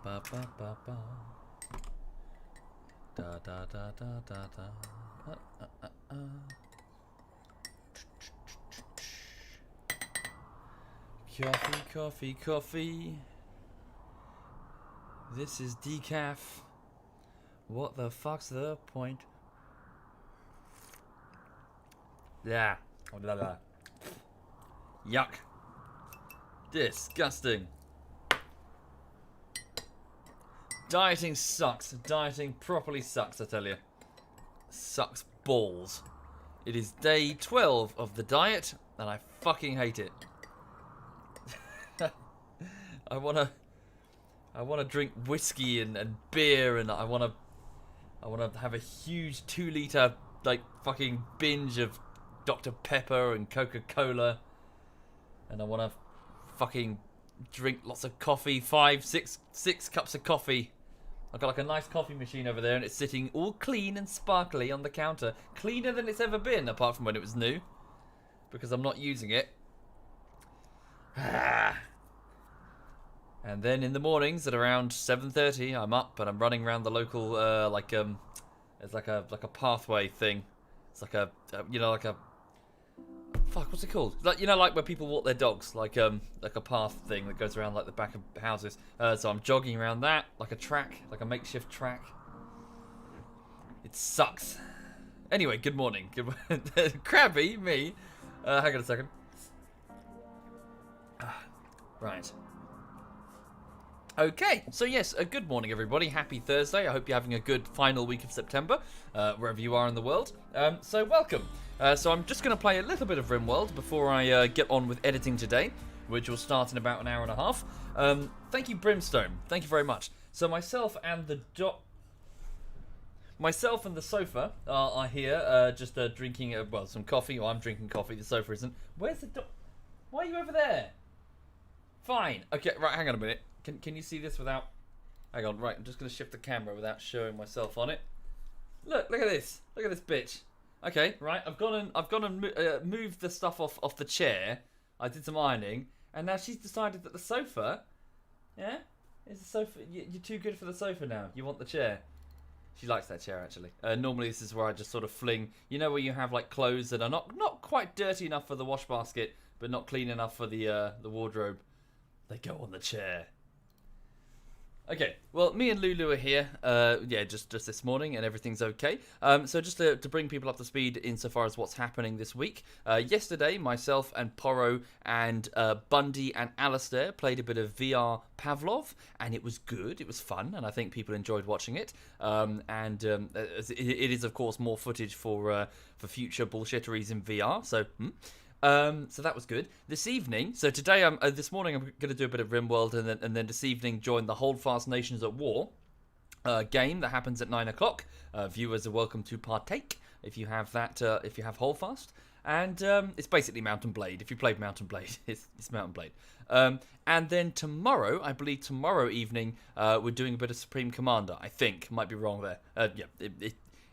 ba ba ba ba. Da da da da da da. Coffee, coffee, coffee. This is decaf. What the fuck's the point? Yeah. Blah, blah. Yuck. Disgusting. Dieting sucks. Dieting properly sucks, I tell you. Sucks balls. It is day 12 of the diet, and I fucking hate it. I wanna drink whiskey and beer, and I wanna have a huge 2-liter like fucking binge of Dr. Pepper and Coca-Cola, and I wanna fucking drink lots of coffee, 6 cups of coffee. I've got like a nice coffee machine over there, and it's sitting all clean and sparkly on the counter, cleaner than it's ever been, apart from when it was new, because I'm not using it. And then in the mornings at around 7:30, I'm up and I'm running around the local it's like a pathway thing. It's like a fuck, what's it called? Like, you know, like where people walk their dogs, like a path thing that goes around like the back of houses. So I'm jogging around that, like a track, like a makeshift track. It sucks. Anyway, good morning. Crabby, me. Hang on a second. Right. Okay, so yes, good morning everybody, happy Thursday. I hope you're having a good final week of September, wherever you are in the world. So welcome. So I'm just going to play a little bit of RimWorld before I get on with editing today, which will start in about an hour and a half. Thank you, Brimstone, thank you very much. So myself and the sofa are here, just drinking, some coffee. Well, I'm drinking coffee, the sofa isn't. Where's the Why are you over there? Fine, okay, right, hang on a minute. Can you see this without... Hang on, right, I'm just going to shift the camera without showing myself on it. Look at this. Look at this bitch. Okay, right, I've gone and moved the stuff off the chair. I did some ironing, and now she's decided that the sofa... Yeah? Is the sofa... You're too good for the sofa now. You want the chair. She likes that chair, actually. Normally this is where I just sort of fling... You know where you have, like, clothes that are not quite dirty enough for the wash basket, but not clean enough for the wardrobe. They go on the chair. Okay, well, me and Lulu are here, just this morning, and everything's okay. So just to bring people up to speed insofar as what's happening this week. Yesterday, myself and Porro and Bundy and Alistair played a bit of VR Pavlov, and it was good, it was fun, and I think people enjoyed watching it. It is, of course, more footage for future bullshitteries in VR, so... So that was good. This evening, so today, this morning I'm going to do a bit of RimWorld, and then this evening join the Holdfast Nations at War game that happens at 9 o'clock. Viewers are welcome to partake if you have that, if you have Holdfast. And it's basically Mount and Blade. If you played Mount and Blade, it's Mount and Blade. And then tomorrow, I believe tomorrow evening, we're doing a bit of Supreme Commander. I think, might be wrong there.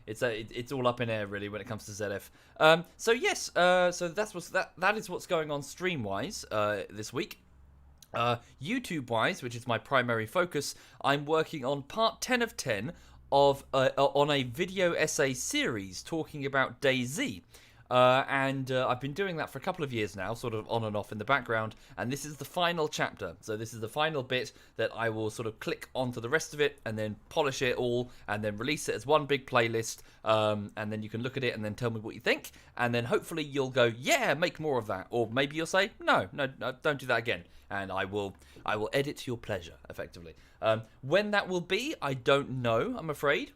It's all up in air really when it comes to ZF. So yes, so that is what's going on stream wise this week. YouTube wise, which is my primary focus, I'm working on part 10 of 10 of on a video essay series talking about DayZ. I've been doing that for a couple of years now, sort of on and off in the background, and this is the final chapter. So this is the final bit that I will sort of click onto the rest of it, and then polish it all, and then release it as one big playlist, and then you can look at it and then tell me what you think, and then hopefully you'll go, yeah, make more of that, or maybe you'll say, no, don't do that again, and I will edit to your pleasure, effectively. When that will be, I don't know, I'm afraid.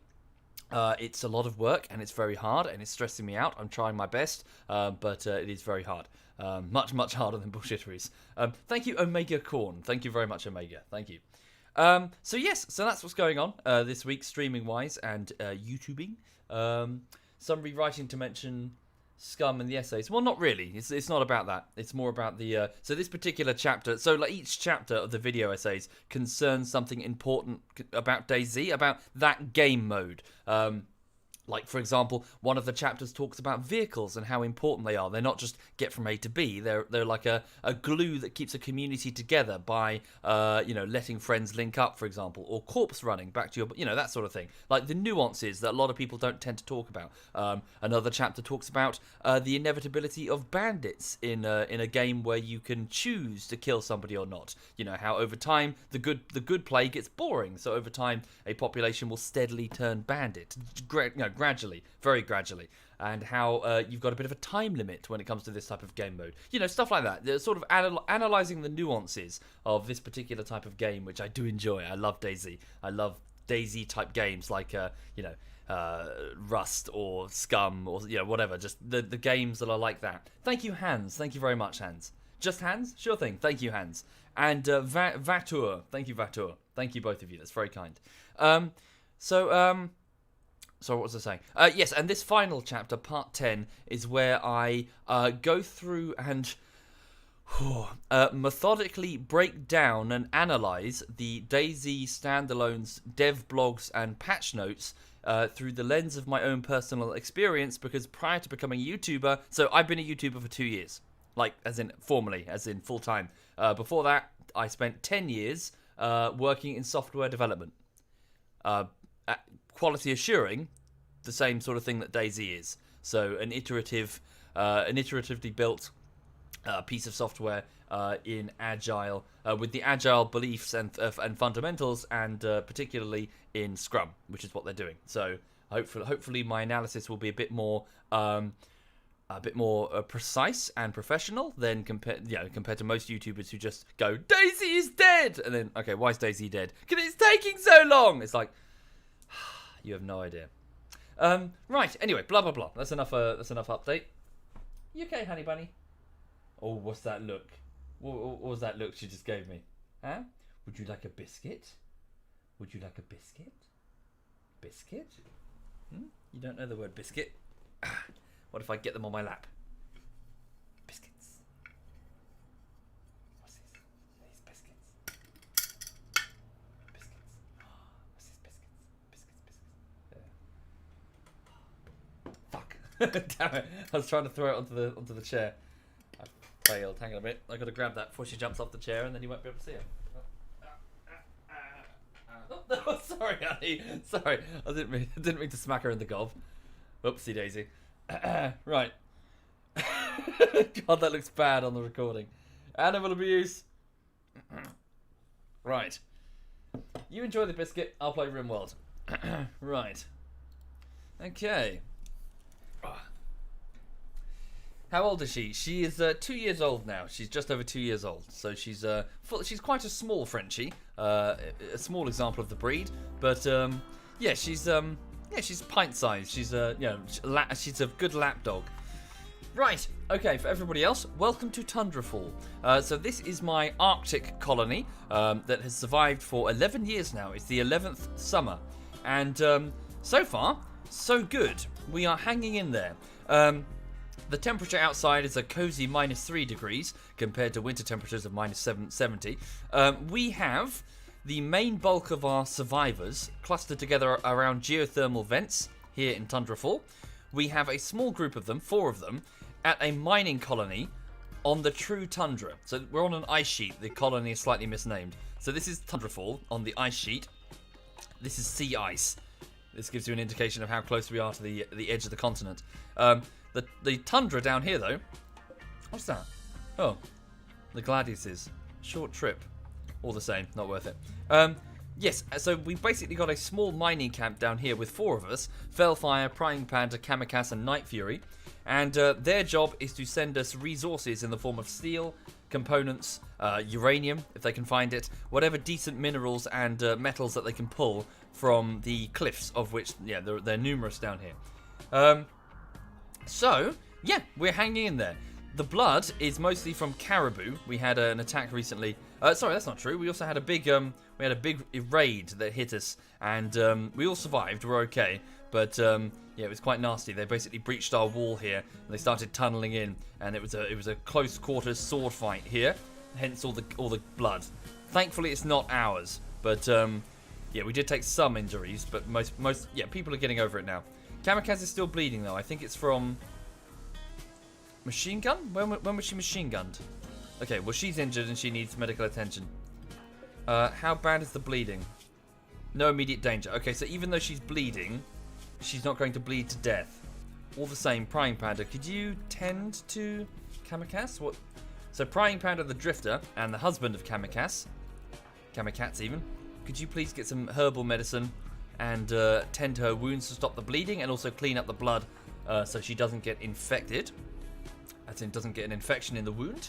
It's a lot of work, and it's very hard, and it's stressing me out. I'm trying my best, but it is very hard. Much harder than bullshitteries. Thank you, Omega Corn. Thank you very much, Omega. Thank you. So yes, so that's what's going on this week, streaming-wise and YouTubing. Some rewriting to mention Scum and the essays. Well, not really. It's not about that. It's more about the... so this particular chapter... So like each chapter of the video essays concerns something important about DayZ, about that game mode. Like, for example, one of the chapters talks about vehicles and how important they are. They're not just get from A to B. They're like a glue that keeps a community together by, letting friends link up, for example, or corpse running back to your, that sort of thing. Like the nuances that a lot of people don't tend to talk about. Another chapter talks about the inevitability of bandits in a game where you can choose to kill somebody or not. How over time the good play gets boring. So over time a population will steadily turn bandit. Gradually, very gradually, and how you've got a bit of a time limit when it comes to this type of game mode. Stuff like that. They're sort of analysing the nuances of this particular type of game, which I do enjoy. I love DayZ. I love DayZ-type games like, Rust or Scum or, whatever. Just the games that are like that. Thank you, Hans. Thank you very much, Hans. Just Hans? Sure thing. Thank you, Hans. And Vatur. Thank you, Vatur. Thank you, both of you. That's very kind. So what was I saying? Yes, and this final chapter, part 10, is where I go through and methodically break down and analyze the DayZ standalone's dev blogs and patch notes through the lens of my own personal experience, because prior to becoming a YouTuber, so I've been a YouTuber for 2 years, like as in formally, as in full time. Before that, I spent 10 years working in software development. Quality assuring, the same sort of thing that DayZ is. So an iteratively built piece of software in Agile, with the Agile beliefs and fundamentals, and particularly in Scrum, which is what they're doing. So hopefully my analysis will be a bit more precise and professional than compared to most YouTubers who just go, DayZ is dead, and then, okay, why is DayZ dead? Because it's taking so long. It's like, you have no idea. Right. Anyway, blah blah blah. That's enough. That's enough update. You okay, honey bunny? Oh, what's that look? What was that look she just gave me? Huh? Would you like a biscuit? Would you like a biscuit? Biscuit? You don't know the word biscuit? What if I get them on my lap? Biscuits. What's this? These biscuits. Biscuits. What's this? Biscuits. Fuck. Damn it. I was trying to throw it onto the chair. I failed. Hang on a minute. I gotta grab that before she jumps off the chair, and then you won't be able to see her. Oh, sorry, honey. Sorry. I didn't mean to smack her in the gob. Oopsie daisy. Right. God, that looks bad on the recording. Animal abuse. Right. You enjoy the biscuit. I'll play RimWorld. Right. Okay. How old is she? She is 2 years old now. She's just over 2 years old. So she's quite a small Frenchie. A small example of the breed. But she's pint-sized. She's she's a good lap dog. Right. Okay. For everybody else, welcome to Tundrafall. So this is my Arctic colony that has survived for 11 years now. It's the 11th summer, and so far, so good. We are hanging in there. The temperature outside is a cozy -3 degrees compared to winter temperatures of -70. We have the main bulk of our survivors clustered together around geothermal vents here in Tundrafall. We have a small group of them, 4 of them, at a mining colony on the true tundra. So we're on an ice sheet. The colony is slightly misnamed. So this is Tundrafall on the ice sheet. This is sea ice. This gives you an indication of how close we are to the edge of the continent. The tundra down here, though. What's that? Oh, the Gladiuses. Short trip. All the same, not worth it. Yes, so we basically got a small mining camp down here with 4 of us. Fellfire, Prying Panda, Kamikaze and Night Fury. And their job is to send us resources in the form of steel, components, uranium, if they can find it, whatever decent minerals and metals that they can pull from the cliffs, of which, they're numerous down here. So, yeah, we're hanging in there. The blood is mostly from caribou. We had an attack recently. Sorry, that's not true. We also had a big raid that hit us, and we all survived. We're okay, but it was quite nasty. They basically breached our wall here, and they started tunneling in, and it was a close quarters sword fight here. Hence all the blood. Thankfully, it's not ours, but we did take some injuries, but most people are getting over it now. Kamikaze is still bleeding, though. I think it's from... Machine gun? When was she machine gunned? Okay, well, she's injured and she needs medical attention. How bad is the bleeding? No immediate danger. Okay, so even though she's bleeding, she's not going to bleed to death. All the same, Prying Panda, could you tend to Kamikaze? What? So Prying Panda, the drifter, and the husband of Kamikaze, Kamikaze even, could you please get some herbal medicine and tend to her wounds to stop the bleeding and also clean up the blood so she doesn't get infected? As in, doesn't get an infection in the wound.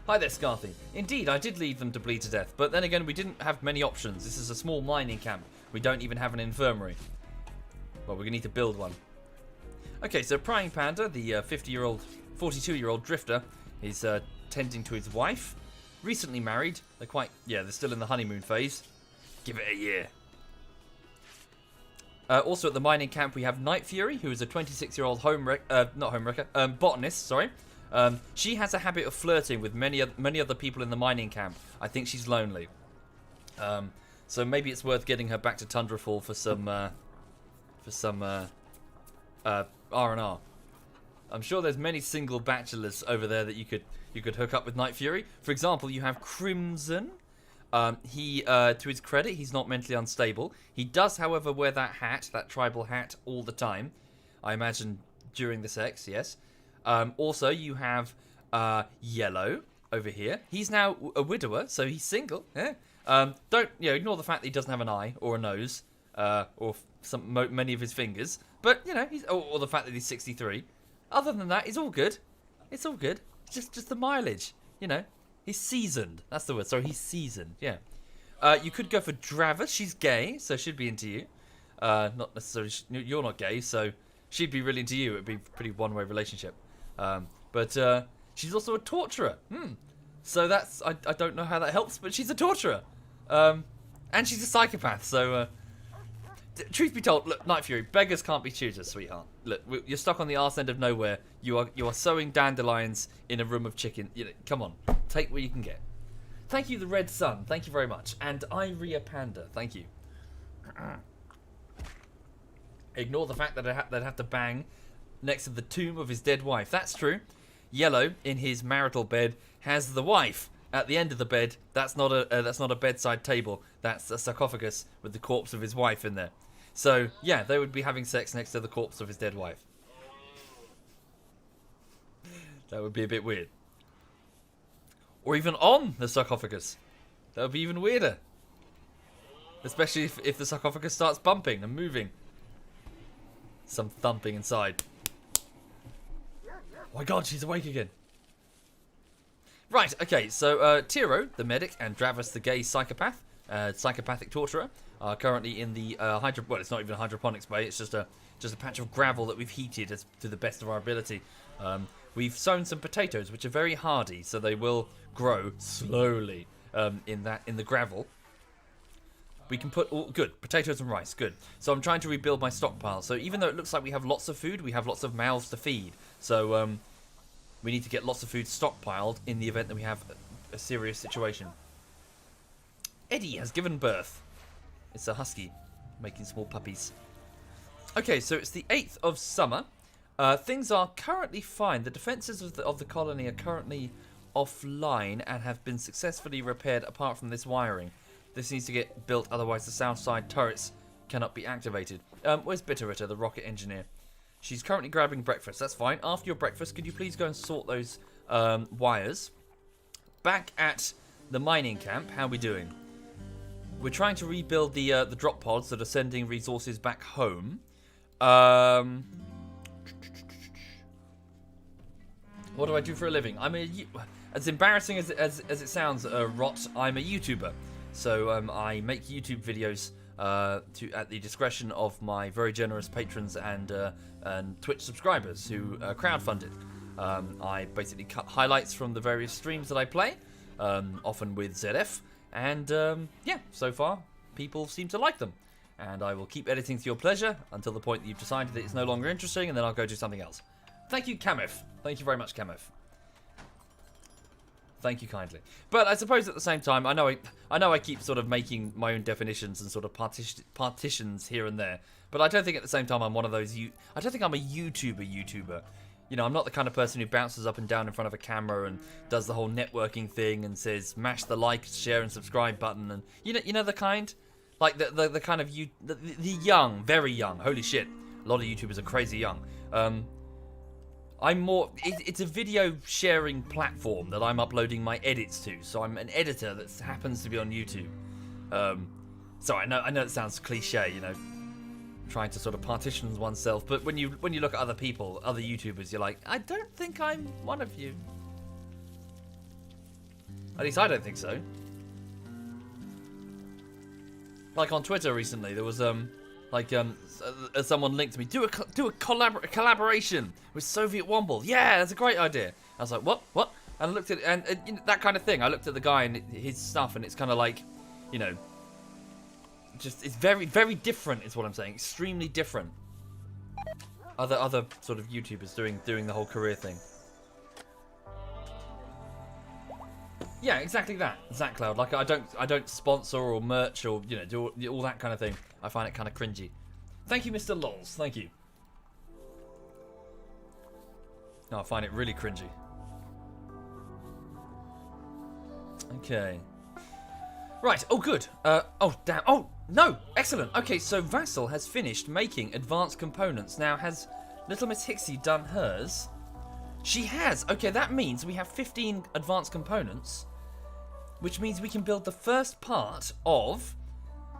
Hi there, Scarthy. Indeed, I did leave them to bleed to death, but then again, we didn't have many options. This is a small mining camp. We don't even have an infirmary. Well, we're going to need to build one. Okay, so Prying Panda, the 42-year-old drifter, is tending to his wife. Recently married. They're still in the honeymoon phase. Give it a year. Also at the mining camp, we have Night Fury, who is a 26-year-old botanist, sorry. She has a habit of flirting with many other people in the mining camp. I think she's lonely. So maybe it's worth getting her back to Tundrafall for some R&R. I'm sure there's many single bachelors over there that you could hook up with Night Fury. For example, you have Crimson. To his credit, he's not mentally unstable. He does, however, wear that tribal hat all the time. I imagine during the sex, yes. Also, you have Yellow over here. He's now a widower, so he's single. Yeah. Don't ignore the fact that he doesn't have an eye or a nose or many of his fingers. But or the fact that he's 63. Other than that, it's all good. It's all good. Just the mileage. He's seasoned. That's the word. Sorry, he's seasoned. Yeah. You could go for Dravis. She's gay, so she'd be into you. Not necessarily. You're not gay, so she'd be really into you. It'd be a pretty one-way relationship. But she's also a torturer. So that's... I don't know how that helps, but she's a torturer. And she's a psychopath, so... truth be told, look, Night Fury, beggars can't be choosers, sweetheart. Look, you're stuck on the arse end of nowhere. You are sowing dandelions in a room of chicken. Come on, take what you can get. Thank you, the Red Sun. Thank you very much. And Iria Panda. Thank you. Ignore the fact that they'd have to bang next to the tomb of his dead wife. That's true. Yellow, in his marital bed, has the wife at the end of the bed. That's not a bedside table. That's a sarcophagus with the corpse of his wife in there. So, yeah, they would be having sex next to the corpse of his dead wife. That would be a bit weird. Or even on the sarcophagus. That would be even weirder. Especially if the sarcophagus starts bumping and moving. Some thumping inside. Oh my god, she's awake again. Right, okay, so Tiro, the medic, and Dravis, the gay psychopathic torturer, are currently in the well, it's not even a hydroponics bay, it's just a patch of gravel that we've heated to the best of our ability. We've sown some potatoes, which are very hardy, so they will grow slowly in the gravel. We can put good potatoes and rice, good. So I'm trying to rebuild my stockpile. So even though it looks like we have lots of food, we have lots of mouths to feed. So we need to get lots of food stockpiled in the event that we have a serious situation. Eddie has given birth. It's a husky making small puppies. Okay, so it's the 8th of summer. Things are currently fine. The defences of the colony are currently offline and have been successfully repaired apart from this wiring. This needs to get built, otherwise the south side turrets cannot be activated. Where's Bitterritter, the rocket engineer? She's currently grabbing breakfast. That's fine. After your breakfast, could you please go and sort those wires? Back at the mining camp, how are we doing? We're trying to rebuild the drop pods that are sending resources back home. What do I do for a living? As embarrassing as it sounds, Rot, I'm a YouTuber. So I make YouTube videos at the discretion of my very generous patrons and Twitch subscribers who crowdfunded. I basically cut highlights from the various streams that I play, often with ZF, and yeah, so far people seem to like them. And I will keep editing to your pleasure until the point that you've decided that it's no longer interesting, and then I'll go do something else. Thank you, Kamif. Thank you very much, Kamif. Thank you kindly. But I suppose at the same time, I know I keep sort of making my own definitions and sort of partitions here and there. But I don't think at the same time I'm one of those. I don't think I'm a YouTuber. You know, I'm not the kind of person who bounces up and down in front of a camera and does the whole networking thing and says mash the like, share, and subscribe button. And you know the kind, like the kind of the young, very young. Holy shit, a lot of YouTubers are crazy young. I'm more. It's a video sharing platform that I'm uploading my edits to. So I'm an editor that happens to be on YouTube. So I know it sounds cliche, you know, trying to sort of partition oneself. But when you look at other people, other YouTubers, you're like, I don't think I'm one of you. At least I don't think so. Like on Twitter recently, there was someone linked to me, do a collaboration with SovietWomble. Yeah, that's a great idea. I was like, what? And I looked at it, and you know, that kind of thing. I looked at the guy and his stuff, and it's kind of like, you know, just it's very, very different. Is what I'm saying. Extremely different. Other sort of YouTubers doing the whole career thing. Yeah, exactly that. ZachCloud. Like I don't sponsor or merch or, you know, do all that kind of thing. I find it kind of cringy. Thank you, Mr. Lols. Thank you. No, I find it really cringy. Okay. Right. Oh, good. Oh, damn. Oh, no. Excellent. Okay, so Vassal has finished making advanced components. Now, has Little Miss Hixie done hers? She has. Okay, that means we have 15 advanced components, which means we can build the first part of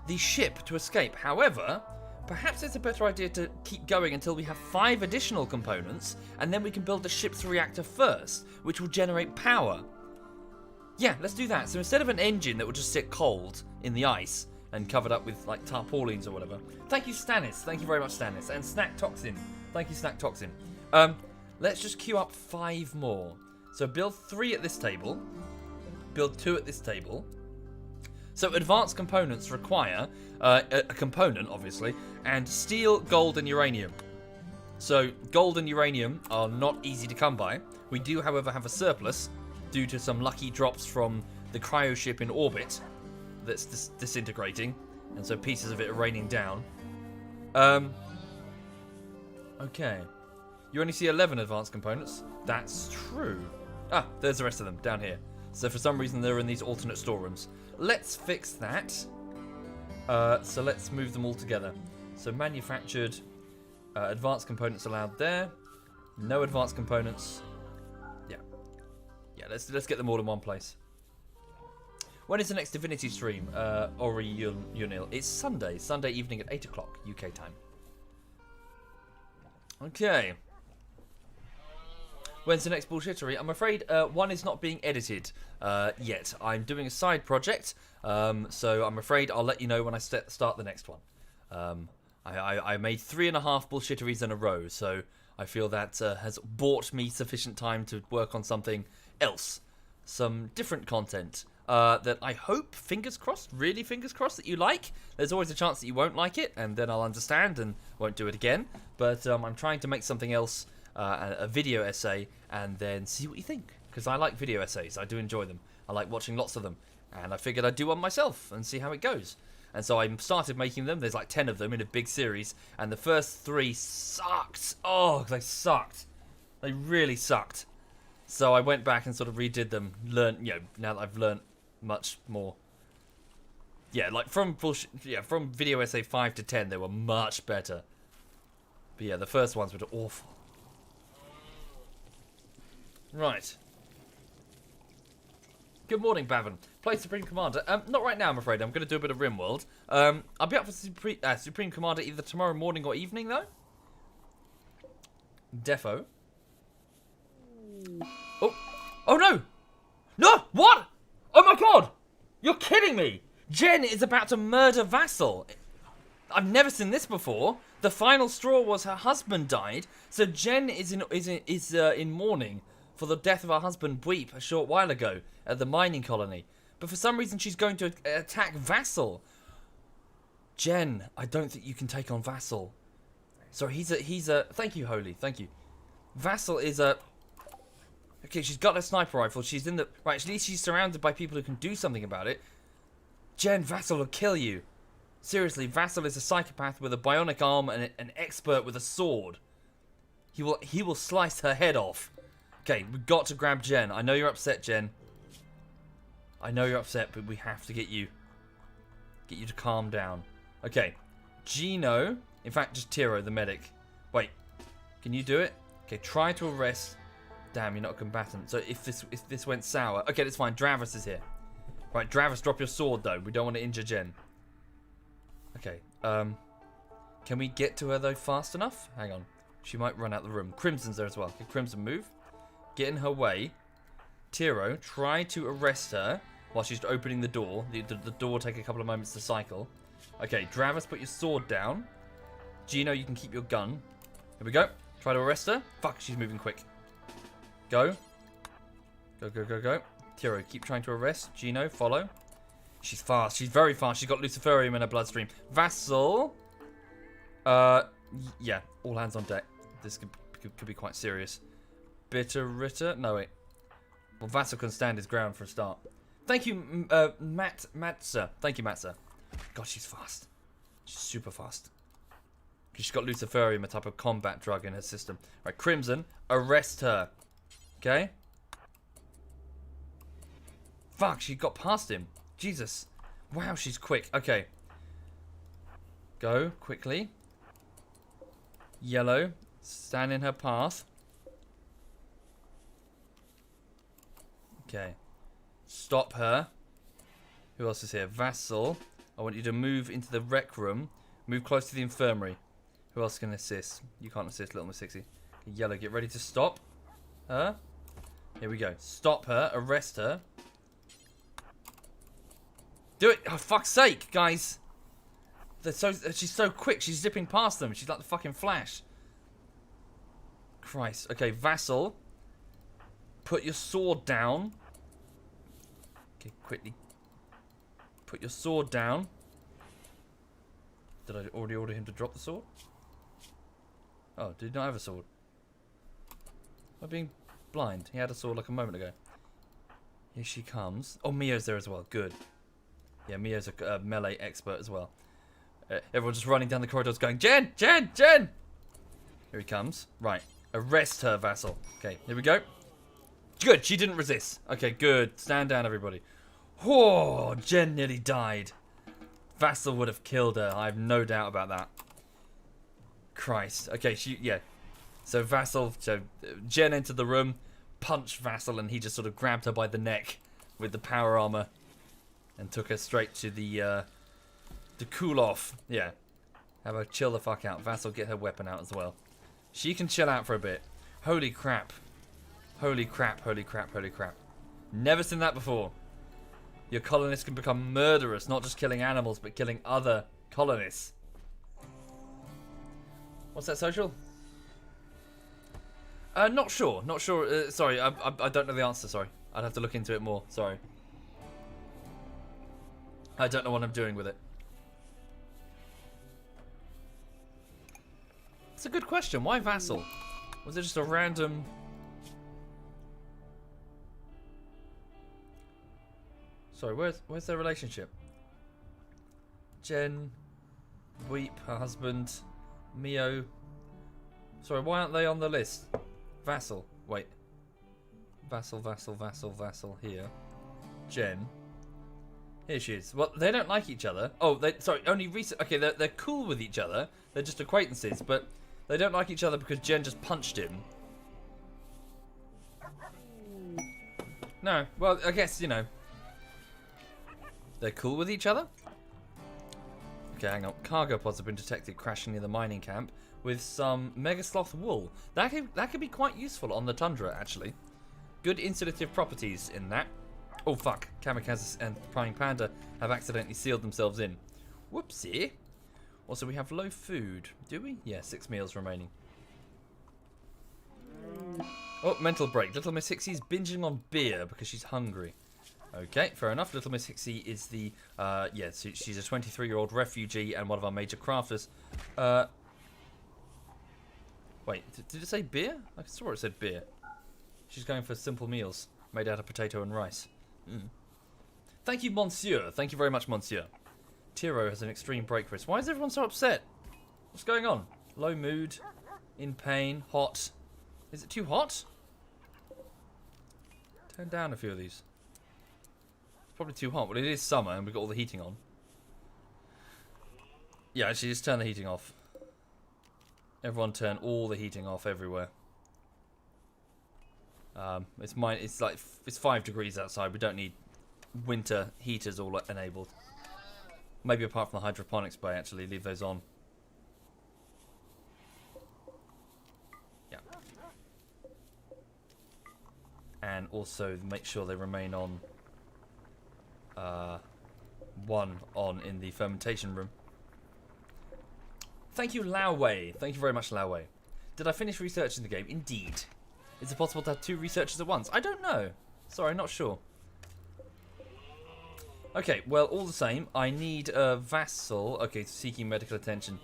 the ship to escape. However, perhaps it's a better idea to keep going until we have 5 additional components, and then we can build the ship's reactor first, which will generate power. Yeah, let's do that. So instead of an engine that will just sit cold in the ice and covered up with like tarpaulins or whatever. Thank you, Stannis. Thank you very much, Stannis. And Snack Toxin. Thank you, Snack Toxin. Let's just queue up 5 more. So build 3 at this table. Build 2 at this table. So advanced components require a component, obviously, and steel, gold, and uranium. So gold and uranium are not easy to come by. We do, however, have a surplus due to some lucky drops from the cryo ship in orbit that's disintegrating, and so pieces of it are raining down. Okay. You only see 11 advanced components. That's true. Ah, there's the rest of them down here. So for some reason they're in these alternate storerooms. Let's fix that. So let's move them all together. So manufactured, advanced components allowed there. No advanced components. Yeah. Let's get them all in one place. When is the next Divinity stream? Ori Yunil. It's Sunday evening at 8 o'clock UK time. Okay. When's the next bullshittery? I'm afraid one is not being edited yet. I'm doing a side project, so I'm afraid I'll let you know when I start the next one. I made 3.5 bullshitteries in a row, so I feel that has bought me sufficient time to work on something else. Some different content that I hope, fingers crossed, really fingers crossed, that you like. There's always a chance that you won't like it, and then I'll understand and won't do it again. But I'm trying to make something else, a video essay, and then see what you think. Because I like video essays. I do enjoy them. I like watching lots of them. And I figured I'd do one myself and see how it goes. And so I started making them. There's like 10 of them in a big series. And the first 3 sucked. Oh, they sucked. They really sucked. So I went back and sort of redid them. Learned, you know, now that I've learned much more. Yeah, like from video essay 5 to 10, they were much better. But yeah, the first ones were awful. Right. Good morning, Bavin. Play Supreme Commander. Not right now, I'm afraid. I'm going to do a bit of RimWorld. I'll be up for Supreme Commander either tomorrow morning or evening, though. Defo. Oh no! No! What? Oh my god! You're kidding me! Jen is about to murder Vassal. I've never seen this before. The final straw was her husband died, so Jen is in mourning for the death of her husband Bweep a short while ago at the mining colony. But for some reason she's going to attack Vassal. Jen, I don't think you can take on Vassal. So he's a thank you, Holy, thank you. Vassal is a Okay, she's got a sniper rifle. She's in the... Right, at least she's surrounded by people who can do something about it. Jen, Vassal will kill you. Seriously, Vassal is a psychopath with a bionic arm and an expert with a sword. He will slice her head off. Okay, we've got to grab Jen. I know you're upset, Jen. I know you're upset, but we have to get you to calm down. Okay, Gino. In fact, just Tiro, the medic. Wait, can you do it? Okay, try to arrest. Damn, you're not a combatant. So if this went sour, okay, that's fine. Dravis is here. Right, Dravis, drop your sword though. We don't want to injure Jen. Okay, can we get to her though fast enough? Hang on, she might run out the room. Crimson's there as well. Okay, Crimson, move. Get in her way. Tiro, try to arrest her while she's opening the door. The door will take a couple of moments to cycle. Okay, Dravis, put your sword down. Gino, you can keep your gun. Here we go. Try to arrest her. Fuck, she's moving quick. Go. Go, go, go, go. Tiro, keep trying to arrest. Gino, follow. She's fast. She's very fast. She's got Luciferium in her bloodstream. Vassal. Yeah, all hands on deck. This could be quite serious. Bitter Ritter. No, wait. Well, Vassal can stand his ground for a start. Thank you, Matza. Thank you, Matza. God, she's fast. She's super fast. She's got Luciferium, a type of combat drug in her system. Right, Crimson, arrest her. Okay? Fuck, she got past him. Jesus. Wow, she's quick. Okay. Go, quickly. Yellow, stand in her path. Okay. Stop her. Who else is here? Vassal. I want you to move into the rec room. Move close to the infirmary. Who else can assist? You can't assist, Little Miss 60. Yellow, get ready to stop her. Here we go. Stop her. Arrest her. Do it! Oh, fuck's sake, guys! She's so quick. She's zipping past them. She's like the fucking Flash. Christ. Okay, Vassal. Put your sword down. Okay, quickly. Put your sword down. Did I already order him to drop the sword? Oh, did he not have a sword? Am I being blind? He had a sword like a moment ago. Here she comes. Oh, Mio's there as well. Good. Yeah, Mio's a melee expert as well. Everyone's just running down the corridors going, Jen! Jen! Jen! Here he comes. Right. Arrest her, Vassal. Okay, here we go. Good, she didn't resist. Okay, good. Stand down, everybody. Whoa, Jen nearly died. Vassal would have killed her. I have no doubt about that. Christ. Okay, yeah. So Jen entered the room, punched Vassal, and he just sort of grabbed her by the neck with the power armor and took her straight to the cool off. Yeah. Have her chill the fuck out. Vassal, get her weapon out as well. She can chill out for a bit. Holy crap. Holy crap, holy crap, holy crap. Never seen that before. Your colonists can become murderous, not just killing animals, but killing other colonists. What's that, social? Not sure. Not sure. Sorry, I don't know the answer, sorry. I'd have to look into it more, sorry. I don't know what I'm doing with it. It's a good question. Why Vassal? Was it just a random... Sorry, where's their relationship? Jen, Weep, her husband, Mio. Sorry, why aren't they on the list? Vassal, wait. Vassal, Vassal, Vassal, Vassal, here. Jen. Here she is. Well, they don't like each other. Oh, sorry, only recent. Okay, they're cool with each other. They're just acquaintances, but they don't like each other because Jen just punched him. No, well, I guess, you know. They're cool with each other? Okay, hang on. Cargo pods have been detected crashing near the mining camp with some Megasloth wool. That could be quite useful on the tundra, actually. Good insulative properties in that. Oh, fuck. Kamikaze and Prying Panda have accidentally sealed themselves in. Whoopsie. Also, we have low food. Do we? Yeah, 6 meals remaining. Oh, mental break. Little Miss Hixie's binging on beer because she's hungry. Okay, fair enough. Little Miss Hixie is the, yeah, she's a 23-year-old refugee and one of our major crafters. Wait, did it say beer? I saw it said beer. She's going for simple meals made out of potato and rice. Thank you, Monsieur. Thank you very much, Monsieur. Tiro has an extreme break wrist. Why is everyone so upset? What's going on? Low mood, in pain, hot. Is it too hot? Turn down a few of these. It's probably too hot. Well, it is summer and we've got all the heating on. Yeah, actually, just turn the heating off. Everyone turn all the heating off everywhere. It's 5 degrees outside. We don't need winter heaters all enabled. Maybe apart from the hydroponics bay, actually, leave those on. Yeah. And also make sure they remain on. One on in the fermentation room. Thank you, Lao Wei. Thank you very much, Lao Wei. Did I finish researching the game? Indeed. Is it possible to have 2 researchers at once? I don't know. Sorry, not sure. Okay, well, all the same, I need a vassal. Okay, seeking medical attention.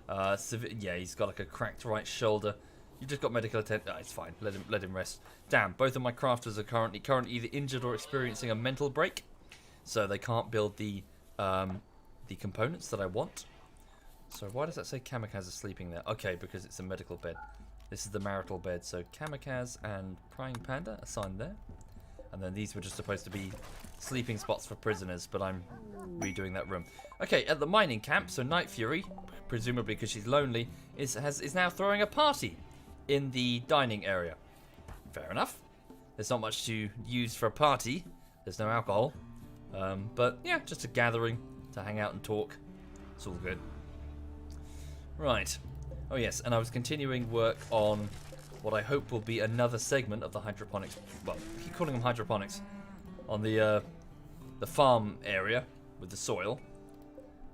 Yeah, he's got like a cracked right shoulder. You just got medical attention. Oh, it's fine. Let him rest. Damn, both of my crafters are currently either injured or experiencing a mental break, so they can't build the components that I want. So why does that say Kamikaze is sleeping there? Okay, because it's a medical bed. This is the marital bed, so Kamikaze and Prying Panda assigned there. And then these were just supposed to be sleeping spots for prisoners, but I'm redoing that room. Okay, at the mining camp, so Night Fury, presumably because she's lonely, is now throwing a party in the dining area. Fair enough. There's not much to use for a party. There's no alcohol. But yeah, just a gathering to hang out and talk. It's all good. Right. Oh yes, and I was continuing work on what I hope will be another segment of the hydroponics. Well, I keep calling them hydroponics. On the farm area with the soil.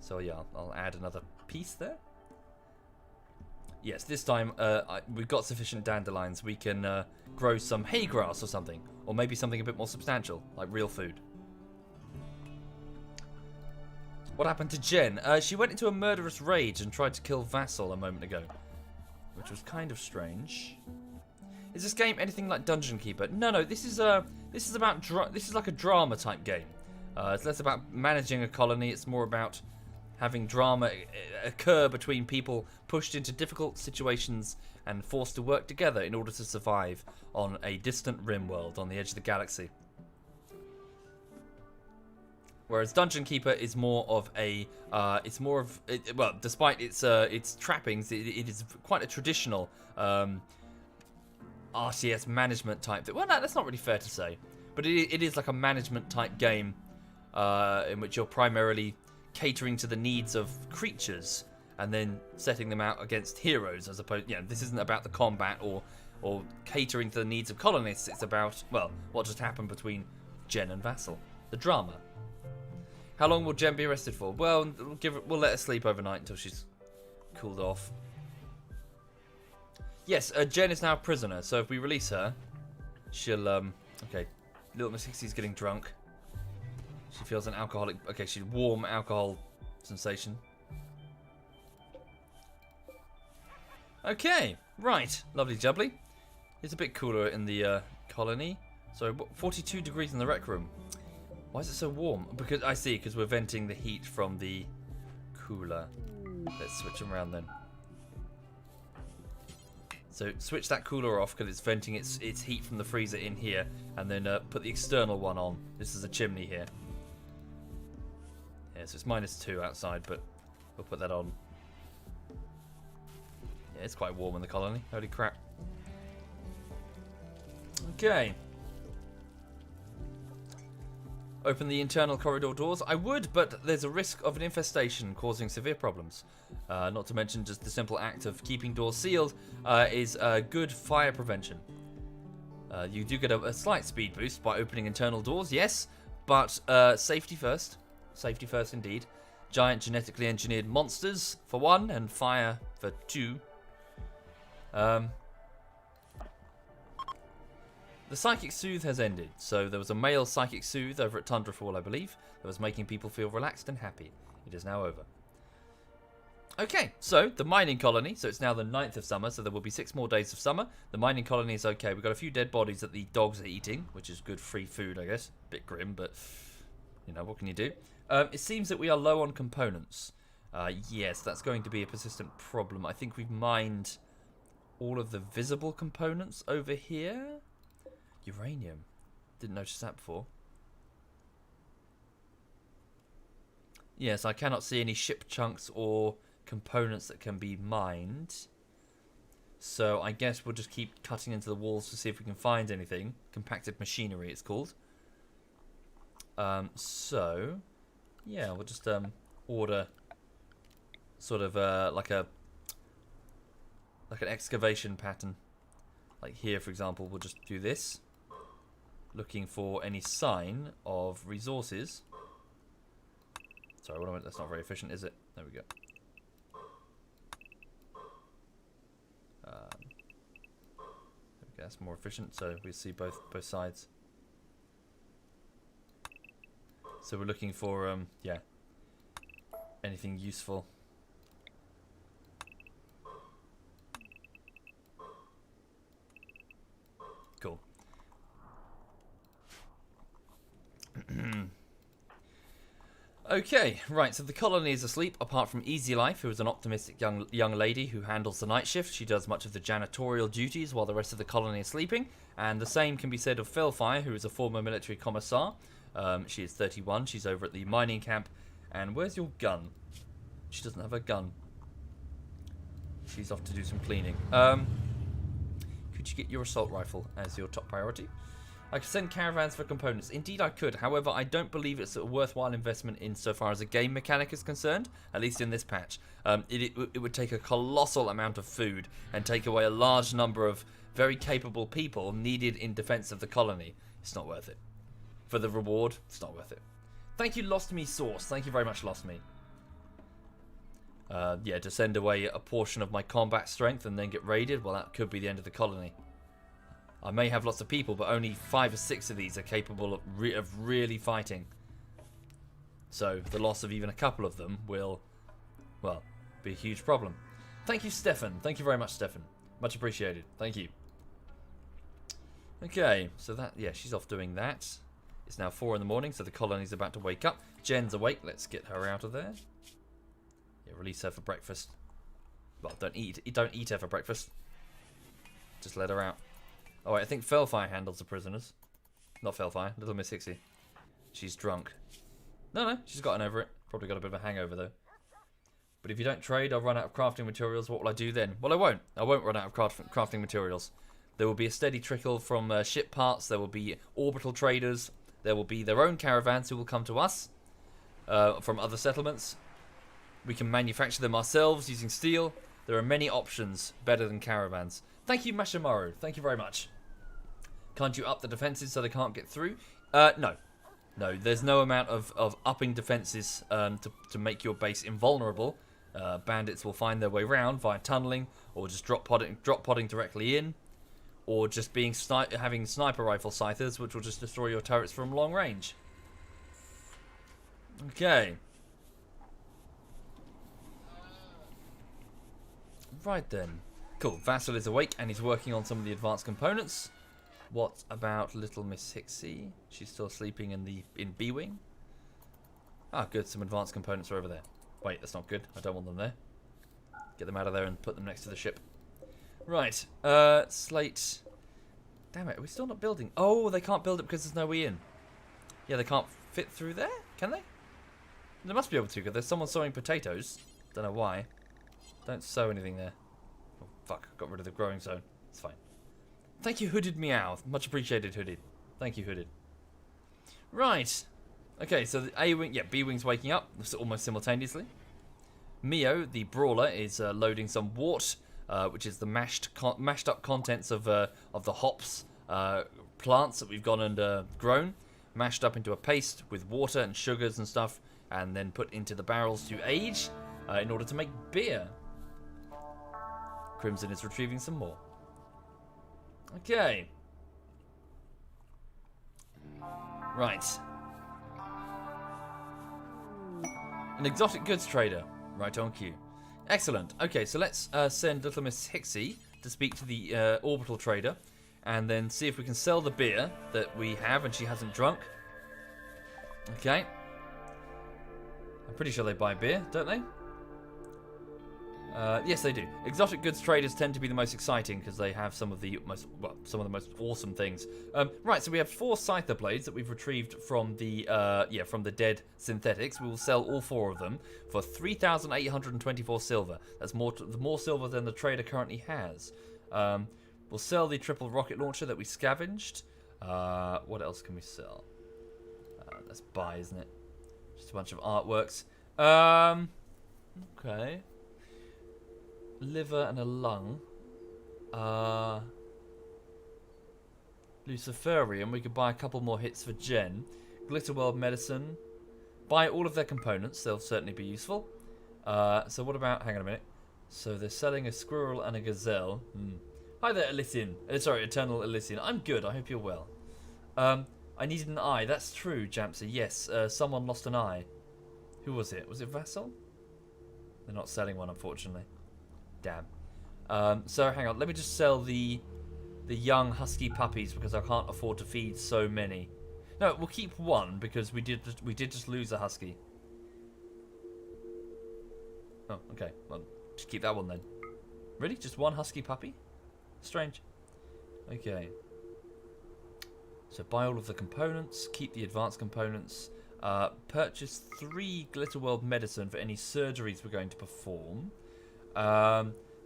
So yeah, I'll add another piece there. Yes, this time we've got sufficient dandelions. We can grow some hay grass or something. Or maybe something a bit more substantial, like real food. What happened to Jen? She went into a murderous rage and tried to kill Vassal a moment ago, which was kind of strange. Is this game anything like Dungeon Keeper? No. This is like a drama type game. It's less about managing a colony. It's more about having drama occur between people pushed into difficult situations and forced to work together in order to survive on a distant RimWorld on the edge of the galaxy. Whereas Dungeon Keeper is more of a, well, despite its trappings, it is quite a traditional RTS management type. Well, no, that's not really fair to say, but it is like a management type game in which you're primarily catering to the needs of creatures and then setting them out against heroes, as opposed, this isn't about the combat or catering to the needs of colonists. It's about, well, what just happened between Jen and Vassal, the drama. How long will Jen be arrested for? Well, we'll let her sleep overnight until she's cooled off. Yes, Jen is now a prisoner, so if we release her, she'll, okay, Little Miss Hixie's getting drunk. She feels an alcoholic, okay, she's warm alcohol sensation. Okay, right, lovely jubbly. It's a bit cooler in the colony. So, 42 degrees in the rec room. Why is it so warm? Because we're venting the heat from the cooler. Let's switch them around then. So switch that cooler off because it's venting its heat from the freezer in here, and then put the external one on. This is a chimney here. Yeah, so it's -2 outside, but we'll put that on. Yeah, it's quite warm in the colony. Holy crap. Okay. Open the internal corridor doors. I would, but there's a risk of an infestation causing severe problems. Not to mention just the simple act of keeping doors sealed is good fire prevention. You do get a slight speed boost by opening internal doors, yes, but safety first. Safety first indeed. Giant genetically engineered monsters for 1, and fire for 2. The Psychic Soothe has ended, so there was a male Psychic Soothe over at Tundrafall, I believe, that was making people feel relaxed and happy. It is now over. Okay, so the mining colony, so it's now the 9th of summer, so there will be 6 more days of summer. The mining colony is okay. We've got a few dead bodies that the dogs are eating, which is good free food, I guess. Bit grim, but, you know, what can you do? It seems that we are low on components. Yes, that's going to be a persistent problem. I think we've mined all of the visible components over here. Uranium. Didn't notice that before. Yes, I cannot see any ship chunks or components that can be mined. So I guess we'll just keep cutting into the walls to see if we can find anything. Compacted machinery, it's called. So, yeah, we'll just order sort of like an excavation pattern. Like here, for example, we'll just do this. Looking for any sign of resources. Sorry, that's not very efficient, is it? There we go. That's more efficient, so we see both sides. So we're looking for yeah, anything useful. Cool. Okay, right, so the colony is asleep, apart from Easy Life, who is an optimistic young lady who handles the night shift. She does much of the janitorial duties while the rest of the colony is sleeping. And the same can be said of Felfire, who is a former military commissar. She is 31, she's over at the mining camp. And where's your gun? She doesn't have a gun. She's off to do some cleaning. Could you get your assault rifle as your top priority? I could send caravans for components. Indeed I could. However, I don't believe it's a worthwhile investment insofar as a game mechanic is concerned, at least in this patch. It would take a colossal amount of food and take away a large number of very capable people needed in defense of the colony. It's not worth it. For the reward, it's not worth it. Thank you, Lost Me Source. Thank you very much, Lost Me. Yeah, to send away a portion of my combat strength and then get raided, well, that could be the end of the colony. I may have lots of people, but only 5 or 6 of these are capable of really fighting. So the loss of even a couple of them will, well, be a huge problem. Thank you, Stefan. Thank you very much, Stefan. Much appreciated. Thank you. Okay, so that, yeah, she's off doing that. It's now 4 in the morning, so the colony's about to wake up. Jen's awake. Let's get her out of there. Yeah, release her for breakfast. Well, don't eat her for breakfast. Just let her out. Oh, wait, I think Felfire handles the prisoners. Not Felfire, Little Miss Hixie. She's drunk. No, she's gotten over it. Probably got a bit of a hangover, though. But if you don't trade, I'll run out of crafting materials. What will I do then? Well, I won't. I won't run out of crafting materials. There will be a steady trickle from ship parts. There will be orbital traders. There will be their own caravans who will come to us from other settlements. We can manufacture them ourselves using steel. There are many options better than caravans. Thank you, Mashimaru. Thank you very much. Can't you up the defenses so they can't get through? No. No, there's no amount of upping defenses to make your base invulnerable. Bandits will find their way round via tunneling, or just drop podding directly in, or just having sniper rifle scythers, which will just destroy your turrets from long range. Okay. Right then. Cool, Vassal is awake and he's working on some of the advanced components. What about Little Miss Hixie? She's still sleeping in B-Wing. Ah, good, some advanced components are over there. Wait, that's not good. I don't want them there. Get them out of there and put them next to the ship. Right, slate. Damn it, are we still not building? Oh, they can't build it because there's no way in. Yeah, they can't fit through there, can they? They must be able to, because there's someone sowing potatoes. Don't know why. Don't sow anything there. Oh, fuck, got rid of the growing zone. It's fine. Thank you, Hooded Meow. Much appreciated, Hooded. Thank you, Hooded. Right. Okay, so the A-Wing, yeah, B-Wing's waking up almost simultaneously. Mio, the brawler, is loading some wort, which is the mashed up contents of the hops plants that we've gone and grown, mashed up into a paste with water and sugars and stuff, and then put into the barrels to age in order to make beer. Crimson is retrieving some more. Okay. Right. An exotic goods trader. Right on cue. Excellent. Okay, so let's send little Miss Hixie to speak to the orbital trader, and then see if we can sell the beer that we have and she hasn't drunk. Okay. I'm pretty sure they buy beer, don't they? Yes, they do. Exotic goods traders tend to be the most exciting because they have some of the most awesome things. Right, so we have 4 scyther blades that we've retrieved from the from the dead synthetics. We will sell all 4 of them for 3,824 silver. That's more silver than the trader currently has. We'll sell the triple rocket launcher that we scavenged. What else can we sell? That's buy, isn't it? Just a bunch of artworks. Okay. Liver and a lung. Luciferium. We could buy a couple more hits for Jen. Glitterworld medicine. Buy all of their components. They'll certainly be useful. So what about... Hang on a minute. So they're selling a squirrel and a gazelle. Hi there, Elysian. Sorry, Eternal Elysian. I'm good. I hope you're well. I needed an eye. That's true, Jampsy. Yes, someone lost an eye. Who was it? Was it Vassal? They're not selling one, unfortunately. Damn. So hang on, let me just sell the young husky puppies because I can't afford to feed so many. No, we'll keep one because we did just lose a husky. Oh, okay. Well, just keep that one then. Really? Just one husky puppy? Strange. Okay. So buy all of the components, keep the advanced components, purchase 3 Glitterworld medicine for any surgeries we're going to perform.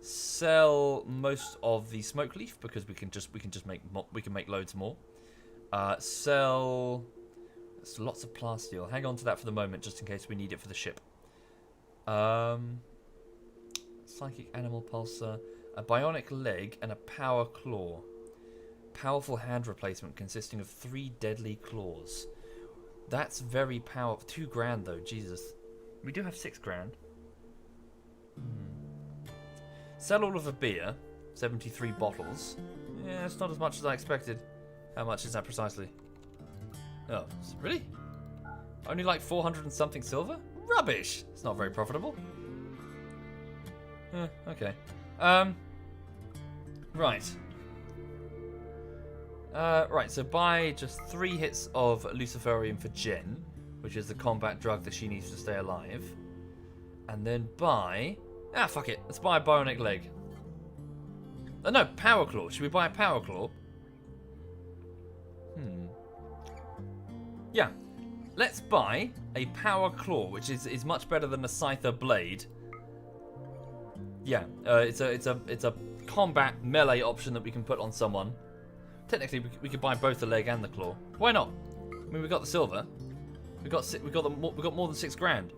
Sell most of the smoke leaf because we can make loads more. Sell lots of plasteel. Hang on to that for the moment, just in case we need it for the ship. Psychic animal pulsar, a bionic leg, and a power claw. Powerful hand replacement consisting of 3 deadly claws. That's very powerful. 2 grand though, Jesus. We do have 6 grand. Sell all of the beer, 73 bottles. Yeah, it's not as much as I expected. How much is that precisely? Oh, really? Only like 400 and something silver? Rubbish! It's not very profitable. Okay. Right. Right, so buy just 3 hits of Luciferium for Jen, which is the combat drug that she needs to stay alive. And then buy... Ah, fuck it. Let's buy a bionic leg. Oh, no, power claw. Should we buy a power claw? Yeah. Let's buy a power claw, which is much better than a scyther blade. Yeah, it's a combat melee option that we can put on someone. Technically, we could buy both the leg and the claw. Why not? I mean, we got the silver. We got more than 6 grand.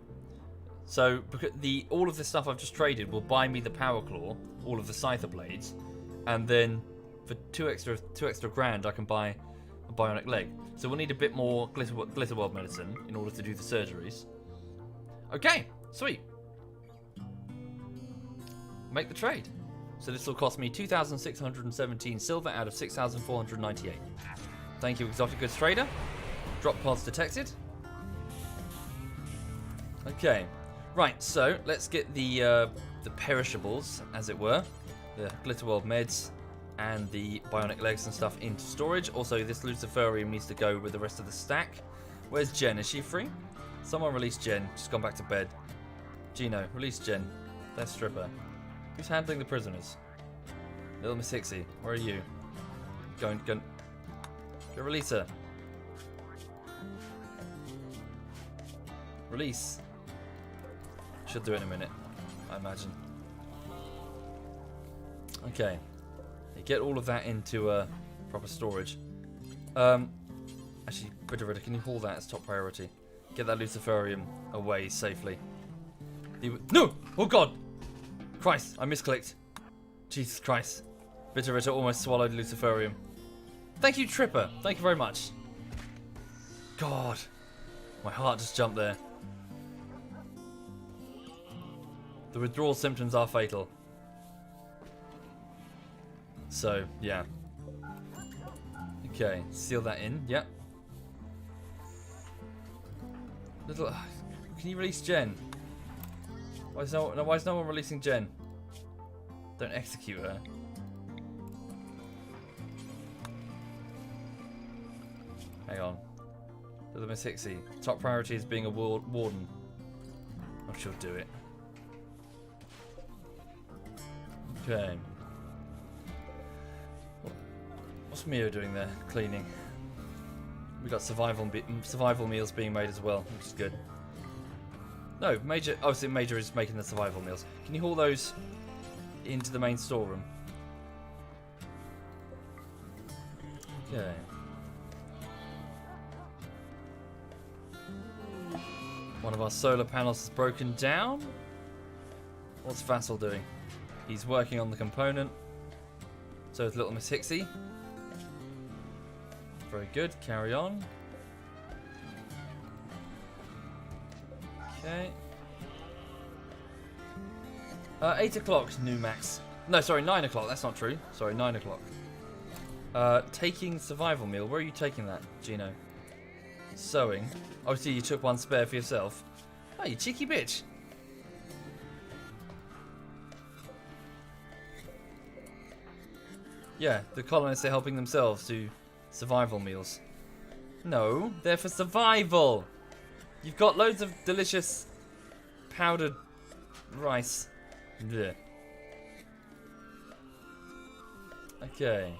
So because all of this stuff I've just traded will buy me the power claw, all of the scyther blades, and then for 2 extra grand I can buy a bionic leg. So we'll need a bit more Glitterworld medicine in order to do the surgeries. Okay, sweet. Make the trade. So this will cost me 2,617 silver out of 6,498. Thank you, exotic goods trader. Drop pods detected. Okay. Right, so let's get the perishables, as it were, the Glitterworld meds and the bionic legs and stuff into storage. Also, this Luciferium needs to go with the rest of the stack. Where's Jen? Is she free? Someone release Jen. She's gone back to bed. Gino, release Jen. That stripper. Who's handling the prisoners? Little Miss Hixie, where are you? Go release her. Release. Should do it in a minute, I imagine. Okay. You get all of that into proper storage. Actually, Ritter, can you haul that as top priority? Get that Luciferium away safely. No! Oh god! Christ, I misclicked. Jesus Christ. Ritter almost swallowed Luciferium. Thank you, Tripper. Thank you very much. God. My heart just jumped there. The withdrawal symptoms are fatal. So, yeah. Okay, seal that in. Yep. Can you release Jen? Why is no one releasing Jen? Don't execute her. Hang on. Little Miss Hixie. Top priority is being a warden. Oh, she'll do it. Okay. What's Mio doing there? Cleaning. We got survival meals being made as well, which is good. No, Major. Oh, so Major is making the survival meals. Can you haul those into the main storeroom? Okay. One of our solar panels is broken down. What's Vassal doing? He's working on the component. So is Little Miss Hixie. Very good. Carry on. Okay. 8 o'clock, new Max. No, sorry, 9 o'clock. That's not true. Sorry, 9 o'clock. Taking survival meal. Where are you taking that, Gino? Sewing. Oh, see, you took one spare for yourself. Oh, you cheeky bitch. Yeah, the colonists are helping themselves to survival meals. No, they're for survival. You've got loads of delicious powdered rice. Blech. Okay.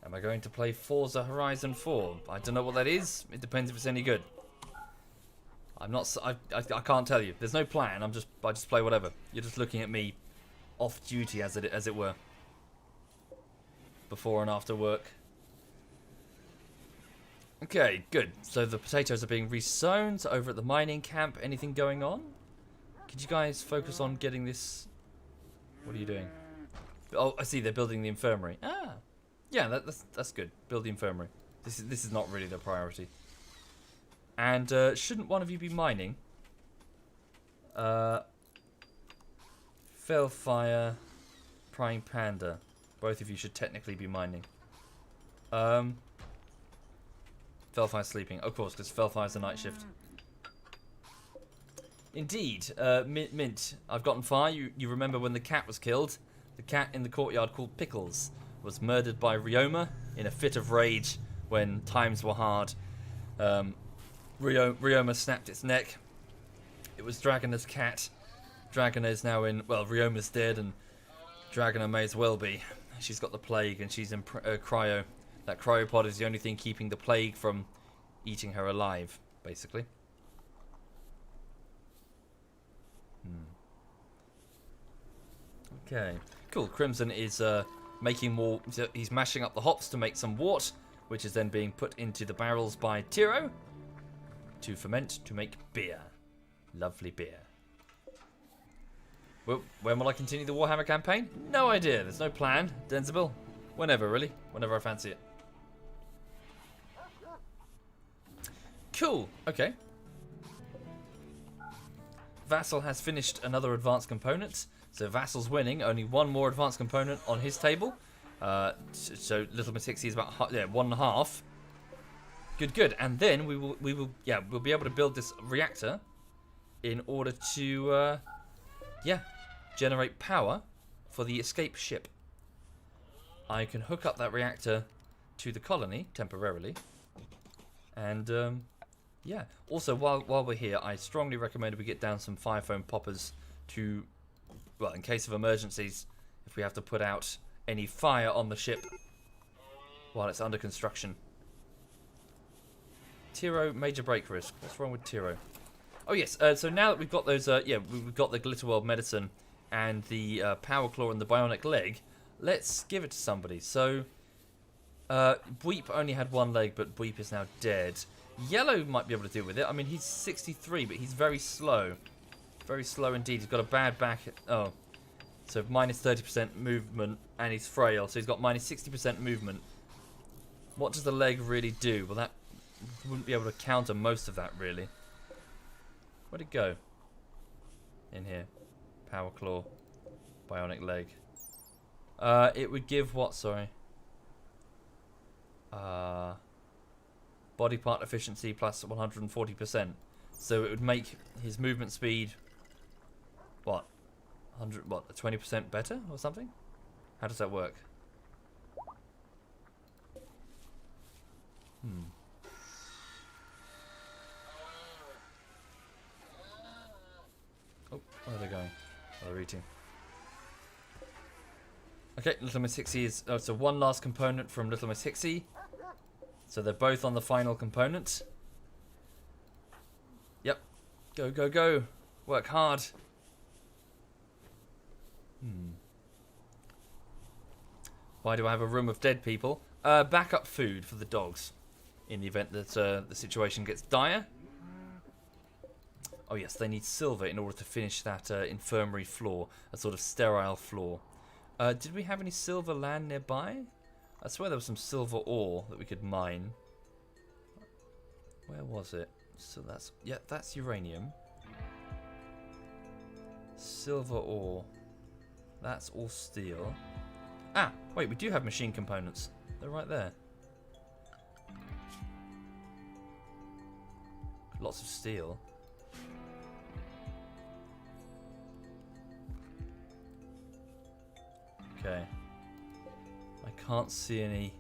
Am I going to play Forza Horizon 4? I don't know what that is. It depends if it's any good. I'm not. I can't tell you. There's no plan. I just play whatever. You're just looking at me, off duty as it were. Before and after work. Okay, good. So the potatoes are being resown over at the mining camp. Anything going on? Could you guys focus on getting this? What are you doing? Oh, I see. They're building the infirmary. Ah, yeah. That's good. Build the infirmary. This is not really the priority. And shouldn't one of you be mining? Fellfire, Prying Panda. Both of you should technically be mining. Fellfire's sleeping. Of course, because Fellfire's a night shift. Indeed. Mint, I've gotten far. You remember when the cat was killed? The cat in the courtyard called Pickles was murdered by Ryoma in a fit of rage when times were hard. Ryoma snapped its neck. It was Dragona's cat. Dragona is now in... Well, Ryoma's dead and Dragona may as well be. She's got the plague and she's in cryo. That cryopod is the only thing keeping the plague from eating her alive, basically. Okay. Cool. Crimson is making more... He's mashing up the hops to make some wort, which is then being put into the barrels by Tiro to ferment to make beer. Lovely beer. Well, when will I continue the Warhammer campaign? No idea. There's no plan. Densible. Whenever, really. Whenever I fancy it. Cool. Okay. Vassal has finished another advanced component. So Vassal's winning. Only one more advanced component on his table. So Little Miss Hixie is about 1.5. Good. And then we'll be able to build this reactor in order to generate power for the escape ship. I can hook up that reactor to the colony temporarily. And also while we're here, I strongly recommend we get down some fire foam poppers to, well, in case of emergencies, if we have to put out any fire on the ship while it's under construction. Tiro, major break risk. What's wrong with Tiro? Oh yes, so now that we've got those, we've got the Glitterworld medicine and the power claw and the bionic leg, let's give it to somebody. So, Bweep only had one leg, but Bweep is now dead. Yellow might be able to deal with it. I mean, he's 63, but he's very slow. Very slow indeed. He's got a bad back. Oh, so minus 30% movement, and he's frail, so he's got minus 60% movement. What does the leg really do? Well, that wouldn't be able to counter most of that, really. Where'd it go? In here. Power claw. Bionic leg. It would give what, sorry? Body part efficiency plus 140%. So it would make his movement speed, what? 20% better or something? How does that work? Oh, where are they going? Oh, they're eating. Okay, Little Miss Hixie is... Oh, so one last component from Little Miss Hixie. So they're both on the final component. Yep. Go, go, go. Work hard. Why do I have a room of dead people? Backup food for the dogs. In the event that the situation gets dire. Oh yes, they need silver in order to finish that infirmary floor. A sort of sterile floor. Did we have any silver land nearby? I swear there was some silver ore that we could mine. Where was it? So that's... Yeah, that's uranium. Silver ore. That's all steel. Ah, wait, we do have machine components. They're right there. Lots of steel. Okay. I can't see any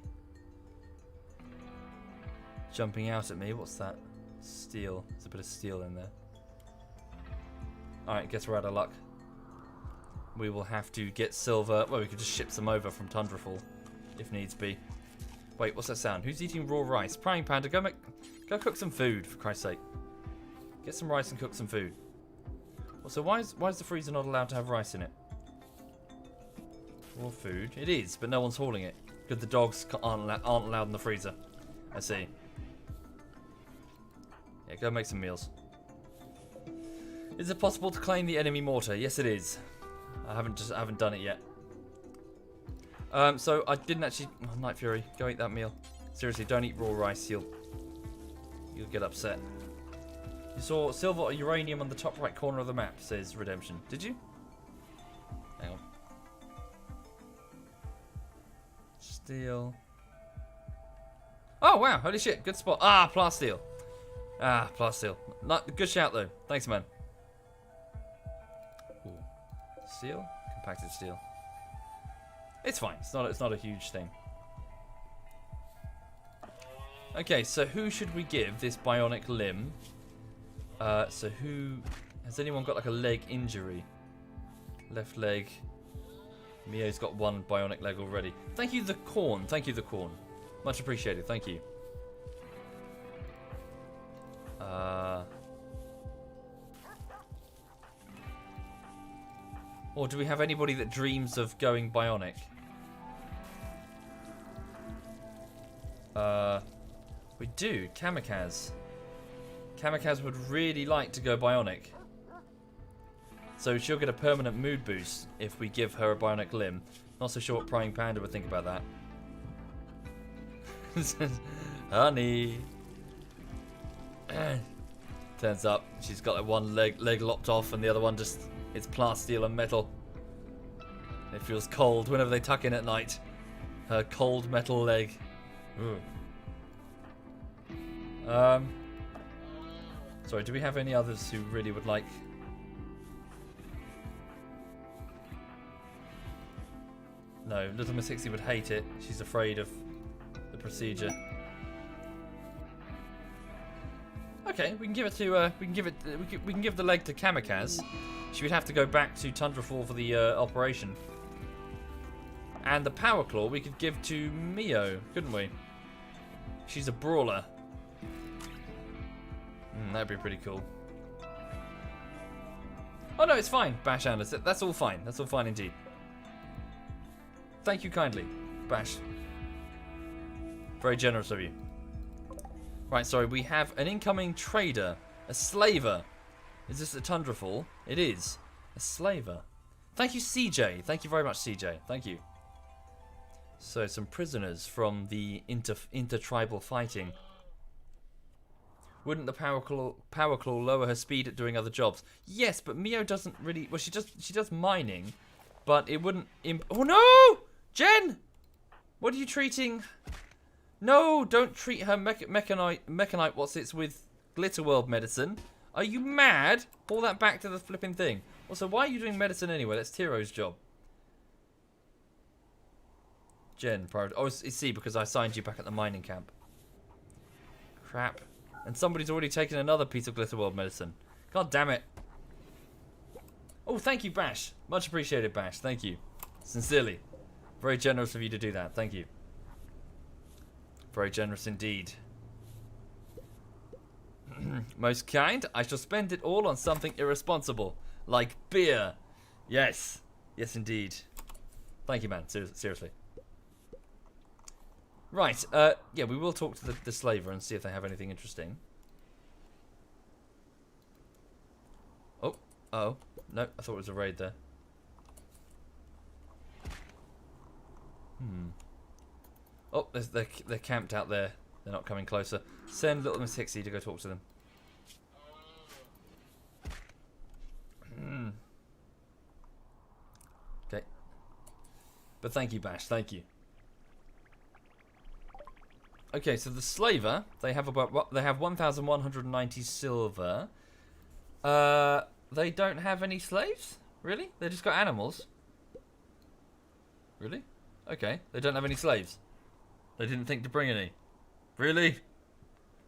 jumping out at me. What's that? Steel. There's a bit of steel in there. Alright, guess we're out of luck. We will have to get silver. Well, we could just ship some over from Tundrafall if needs be. Wait, what's that sound? Who's eating raw rice? Prying Panda, go cook some food, for Christ's sake. Get some rice and cook some food. Also, why is the freezer not allowed to have rice in it? Raw food. It is, but no one's hauling it. Because the dogs aren't allowed in the freezer. I see. Yeah, go make some meals. Is it possible to claim the enemy mortar? Yes, it is. I haven't done it yet. So I didn't actually... Oh, Night Fury, go eat that meal. Seriously, don't eat raw rice. You'll get upset. You saw silver or uranium on the top right corner of the map, says Redemption. Did you? Hang on. Steel. Oh, wow. Holy shit. Good spot. Ah, plasteel. Ah, plasteel. Good shout, though. Thanks, man. Ooh. Steel? Compacted steel. It's fine. It's not a huge thing. Okay, so who should we give this bionic limb? So who... Has anyone got like a leg injury? Left leg. Mio's got one bionic leg already. Thank you, the corn. Thank you, the corn. Much appreciated. Thank you. Or do we have anybody that dreams of going bionic? We do. Kamikaze. Kamikaze would really like to go bionic. So she'll get a permanent mood boost if we give her a bionic limb. Not so sure what Prying Panda would think about that. Honey. Turns up, she's got like one leg lopped off and the other one just... It's plasteel and metal. It feels cold whenever they tuck in at night. Her cold metal leg. Ooh. Sorry, do we have any others who really would like... No, Little Miss Hixie would hate it. She's afraid of the procedure. Okay, we can give it to we can give the leg to Kamikaze. She would have to go back to Tundrafall for the operation. And the Power Claw we could give to Mio, couldn't we? She's a brawler. That'd be pretty cool. Oh no, it's fine, Bash Anders. That's all fine. That's all fine indeed. Thank you kindly, Bash. Very generous of you. Right, sorry, we have an incoming trader. A slaver. Is this a Tundrafall? It is. A slaver. Thank you, CJ. Thank you very much, CJ. Thank you. So, some prisoners from the intertribal fighting. Wouldn't the Power Claw lower her speed at doing other jobs? Yes, but Mio doesn't really... Well, she does mining, but it wouldn't... Oh, no! Jen! What are you treating? No, don't treat her mechanite with Glitterworld medicine. Are you mad? Pull that back to the flipping thing. Also, why are you doing medicine anyway? That's Tiro's job. Jen, oh, see, because I signed you back at the mining camp. Crap. And somebody's already taken another piece of Glitterworld medicine. God damn it. Oh, thank you, Bash. Much appreciated, Bash. Thank you. Sincerely. Very generous of you to do that. Thank you. Very generous indeed. Most kind. I shall spend it all on something irresponsible. Like beer. Yes. Yes, indeed. Thank you, man. Seriously. Right. Yeah, we will talk to the slaver and see if they have anything interesting. Oh. Oh. No, I thought it was a raid there. Oh, they're camped out there. They're not coming closer. Send little Miss Hixie to go talk to them. Okay. But thank you, Bash. Thank you. Okay, so the slaver, they have 1,190 silver. They don't have any slaves? Really? They just got animals? Really? Okay, they don't have any slaves. They didn't think to bring any. Really?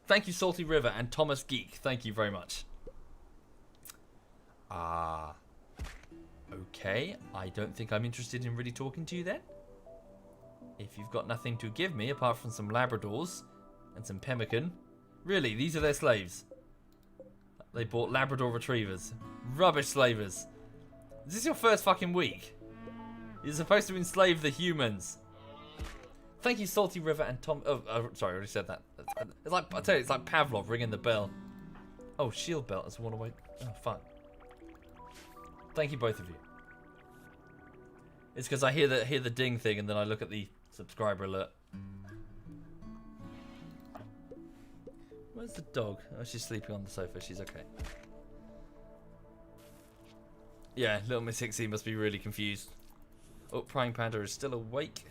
Thank you, Salty River and Thomas Geek. Thank you very much. Okay, I don't think I'm interested in really talking to you then. If you've got nothing to give me apart from some Labradors and some pemmican. Really, these are their slaves. They bought Labrador Retrievers. Rubbish slavers. Is this your first fucking week? You're supposed to enslave the humans. Thank you, Salty River and Tom. Oh, sorry, I already said that. It's like, I tell you, it's like Pavlov ringing the bell. Oh, shield belt. That's one away. Oh, fuck. Thank you, both of you. It's because I hear the ding thing and then I look at the subscriber alert. Where's the dog? Oh, she's sleeping on the sofa. She's okay. Yeah, little Miss Hixie must be really confused. Oh, Prying Panda is still awake.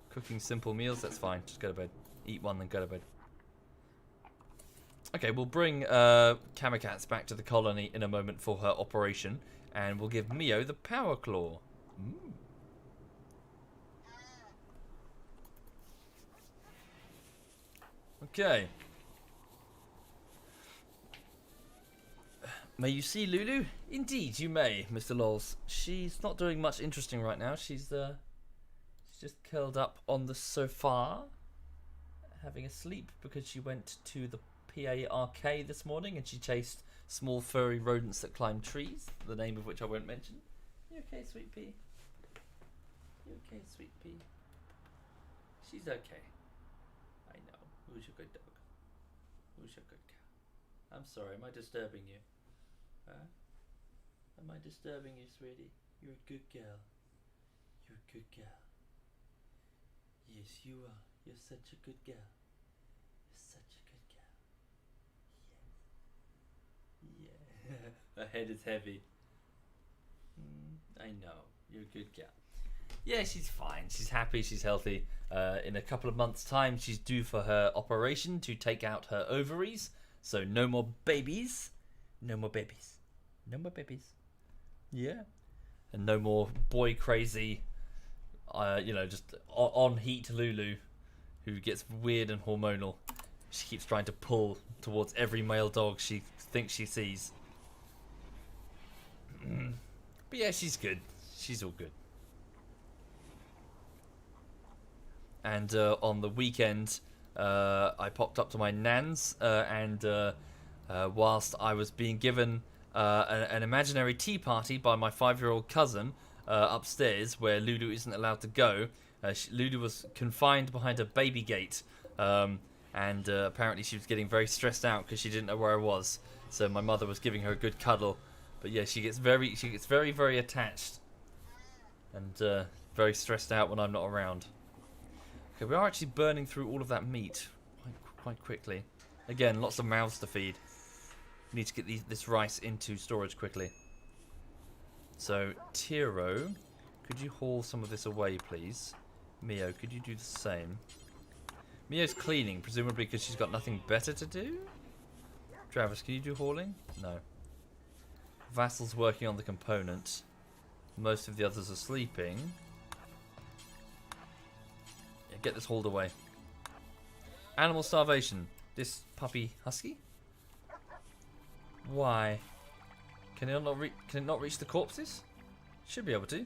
Cooking simple meals. That's fine. Just go to bed. Eat one, then go to bed. Okay, we'll bring Kamikat's back to the colony in a moment for her operation. And we'll give Mio the Power Claw. Okay. May you see Lulu? Indeed, you may, Mr. Lols. She's not doing much interesting right now. She's just curled up on the sofa, having a sleep because she went to the PARK this morning and she chased small furry rodents that climb trees, the name of which I won't mention. You okay, sweet pea? You okay, sweet pea? She's okay. I know. Who's your good dog? Who's your good cow? I'm sorry, am I disturbing you? Huh? Am I disturbing you, sweetie? You're a good girl. You're a good girl. Yes, you are. You're such a good girl. You're such a good girl. Yes. Yeah. Her head is heavy. I know. You're a good girl. Yeah, she's fine. She's happy. She's healthy. In a couple of months' time, she's due for her operation to take out her ovaries. So no more babies. No more babies. No more babies. Yeah. And no more boy crazy, just on heat Lulu, who gets weird and hormonal. She keeps trying to pull towards every male dog she thinks she sees. But yeah, she's good. She's all good. And on the weekend, I popped up to my nan's, and whilst I was being given an imaginary tea party by my 5-year-old cousin upstairs, where Lulu isn't allowed to go, Lulu was confined behind a baby gate, and apparently she was getting very stressed out because she didn't know where I was. So my mother was giving her a good cuddle, but yeah, she gets very, very attached, and very stressed out when I'm not around. Okay, we are actually burning through all of that meat quite quickly. Again, lots of mouths to feed. We need to get this rice into storage quickly. So, Tiro could you haul some of this away, please? Mio, could you do the same? Mio's cleaning, presumably because she's got nothing better to do? Travis, can you do hauling? No. Vassal's working on the component. Most of the others are sleeping. Yeah, get this hauled away. Animal starvation. This puppy husky? Why? Can it not reach the corpses? Should be able to.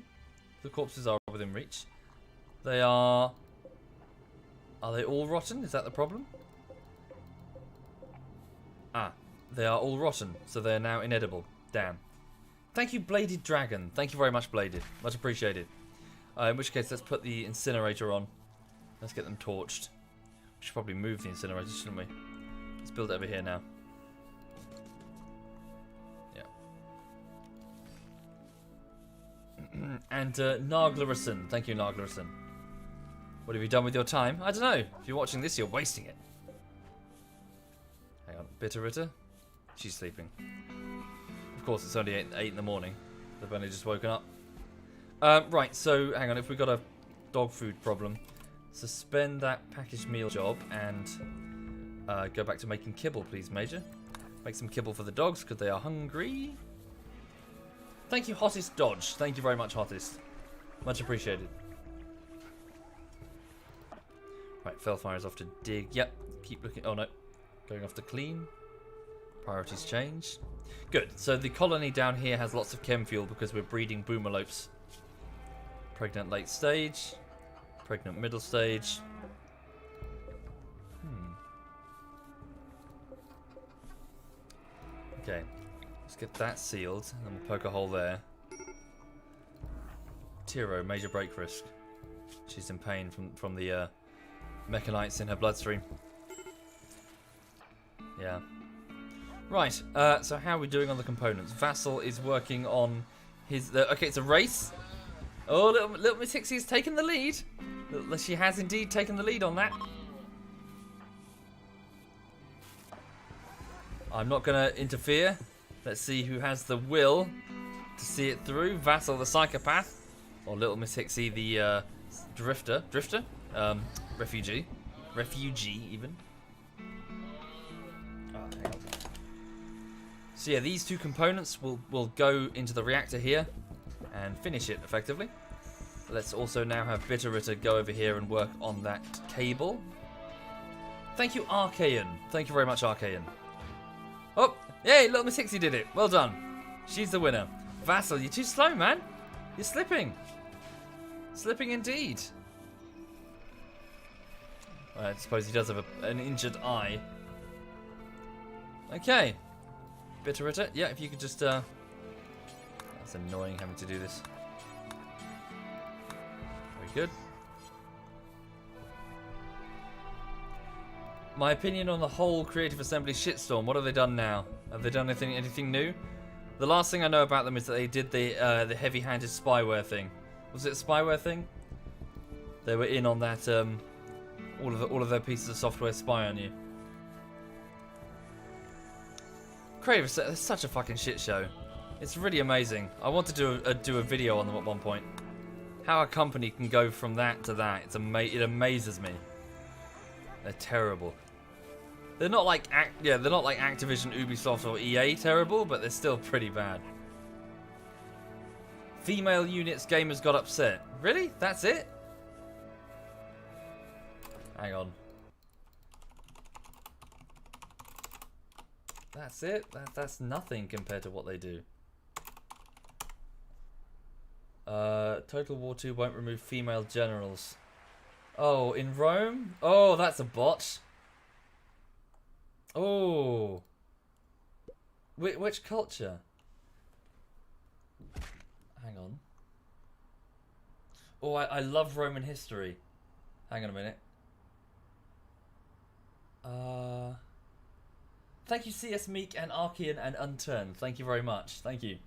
The corpses are within reach. They are... Are they all rotten? Is that the problem? Ah, they are all rotten, so they are now inedible. Damn. Thank you, Bladed Dragon. Thank you very much, Bladed. Much appreciated. In which case, let's put the incinerator on. Let's get them torched. We should probably move the incinerator, shouldn't we? Let's build it over here now. And Narglarison. Thank you, Narglarison. What have you done with your time? I don't know. If you're watching this, you're wasting it. Hang on. Bitterritter? She's sleeping. Of course, it's only 8 in the morning. They've only just woken up. Right, so hang on. If we've got a dog food problem, suspend that packaged meal job and go back to making kibble, please, Major. Make some kibble for the dogs because they are hungry. Thank you, Hottest Dodge. Thank you very much, Hottest. Much appreciated. Right, Felfire is off to dig. Yep, keep looking. Oh, no. Going off to clean. Priorities change. Good. So the colony down here has lots of chem fuel because we're breeding boomalopes. Pregnant late stage. Pregnant middle stage. Okay. Let's get that sealed, and we'll poke a hole there. Tiro, major break risk. She's in pain from the mechanites in her bloodstream. Yeah. Right, so how are we doing on the components? Vassal is working on his... okay, it's a race. Oh, little Miss Hixie's taken the lead. She has indeed taken the lead on that. I'm not going to interfere. Let's see who has the will to see it through. Vassal, the psychopath, or Little Miss Hixie, the drifter, refugee, even. Oh, hang on. So yeah, these two components will go into the reactor here and finish it effectively. Let's also now have Bitterritter go over here and work on that cable. Thank you, Archaean. Thank you very much, Archaean. Oh, yay, Little Miss Hixie did it. Well done. She's the winner. Vassal, you're too slow, man. You're slipping. Slipping indeed. I suppose he does have an injured eye. Okay. Bitterritter, yeah, if you could just... That's annoying having to do this. Very good. My opinion on the whole Creative Assembly shitstorm. What have they done now? Have they done anything new? The last thing I know about them is that they did the heavy-handed spyware thing. Was it a spyware thing? They were in on that. All of their pieces of software spy on you. Creative, it's such a fucking shit show. It's really amazing. I want to do a video on them at one point. How a company can go from that to that. It amazes me. They're terrible. They're not like Activision, Ubisoft, or EA terrible, but they're still pretty bad. Female units gamers got upset. Really? That's it? Hang on. That's it? That's nothing compared to what they do. Total War 2 won't remove female generals. Oh, in Rome? Oh, that's a botch. Oh. Which culture? Hang on. Oh, I love Roman history. Hang on a minute. Thank you, CS Meek and Archean and Unturned. Thank you very much. Thank you.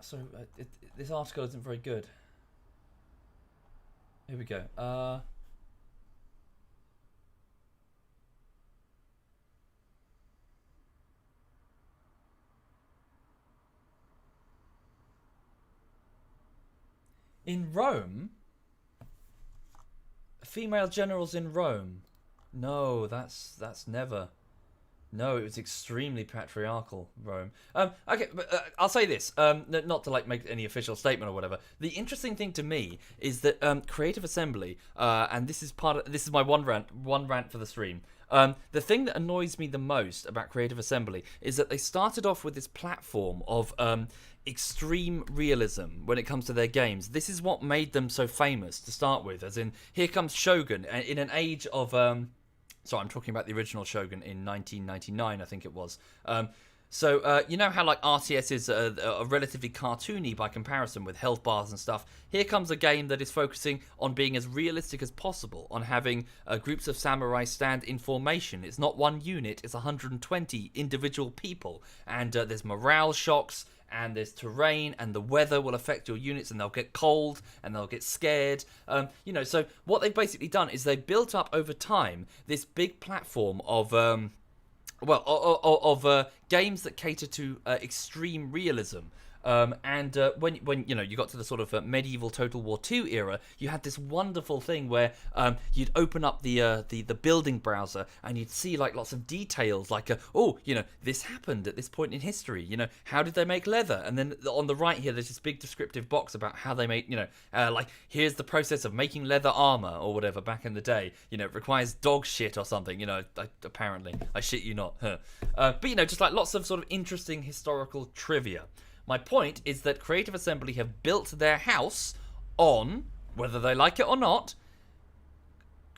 So this article isn't very good. Here we go. In Rome? Female generals in Rome? No, that's never. No, it was extremely patriarchal, Rome. Okay, but I'll say this, not to like make any official statement or whatever. The interesting thing to me is that Creative Assembly, and this is my one rant for the stream. The thing that annoys me the most about Creative Assembly is that they started off with this platform of extreme realism when it comes to their games. This is what made them so famous to start with, as in, here comes Shogun, in an age of... Sorry, I'm talking about the original Shogun in 1999, I think it was. So you know how like RTS is a relatively cartoony by comparison with health bars and stuff? Here comes a game that is focusing on being as realistic as possible, on having groups of samurai stand in formation. It's not one unit, it's 120 individual people. And there's morale shocks, and there's terrain, and the weather will affect your units, and they'll get cold, and they'll get scared. So what they've basically done is they've built up over time this big platform of games that cater to extreme realism. When you got to the sort of medieval Total War II era, you had this wonderful thing where you'd open up the building browser and you'd see like lots of details, like this happened at this point in history. How did they make leather? And then on the right here, there's this big descriptive box about how they make like here's the process of making leather armor or whatever back in the day. It requires dog shit or something. Apparently I shit you not. But just like lots of sort of interesting historical trivia. My point is that Creative Assembly have built their house on, whether they like it or not,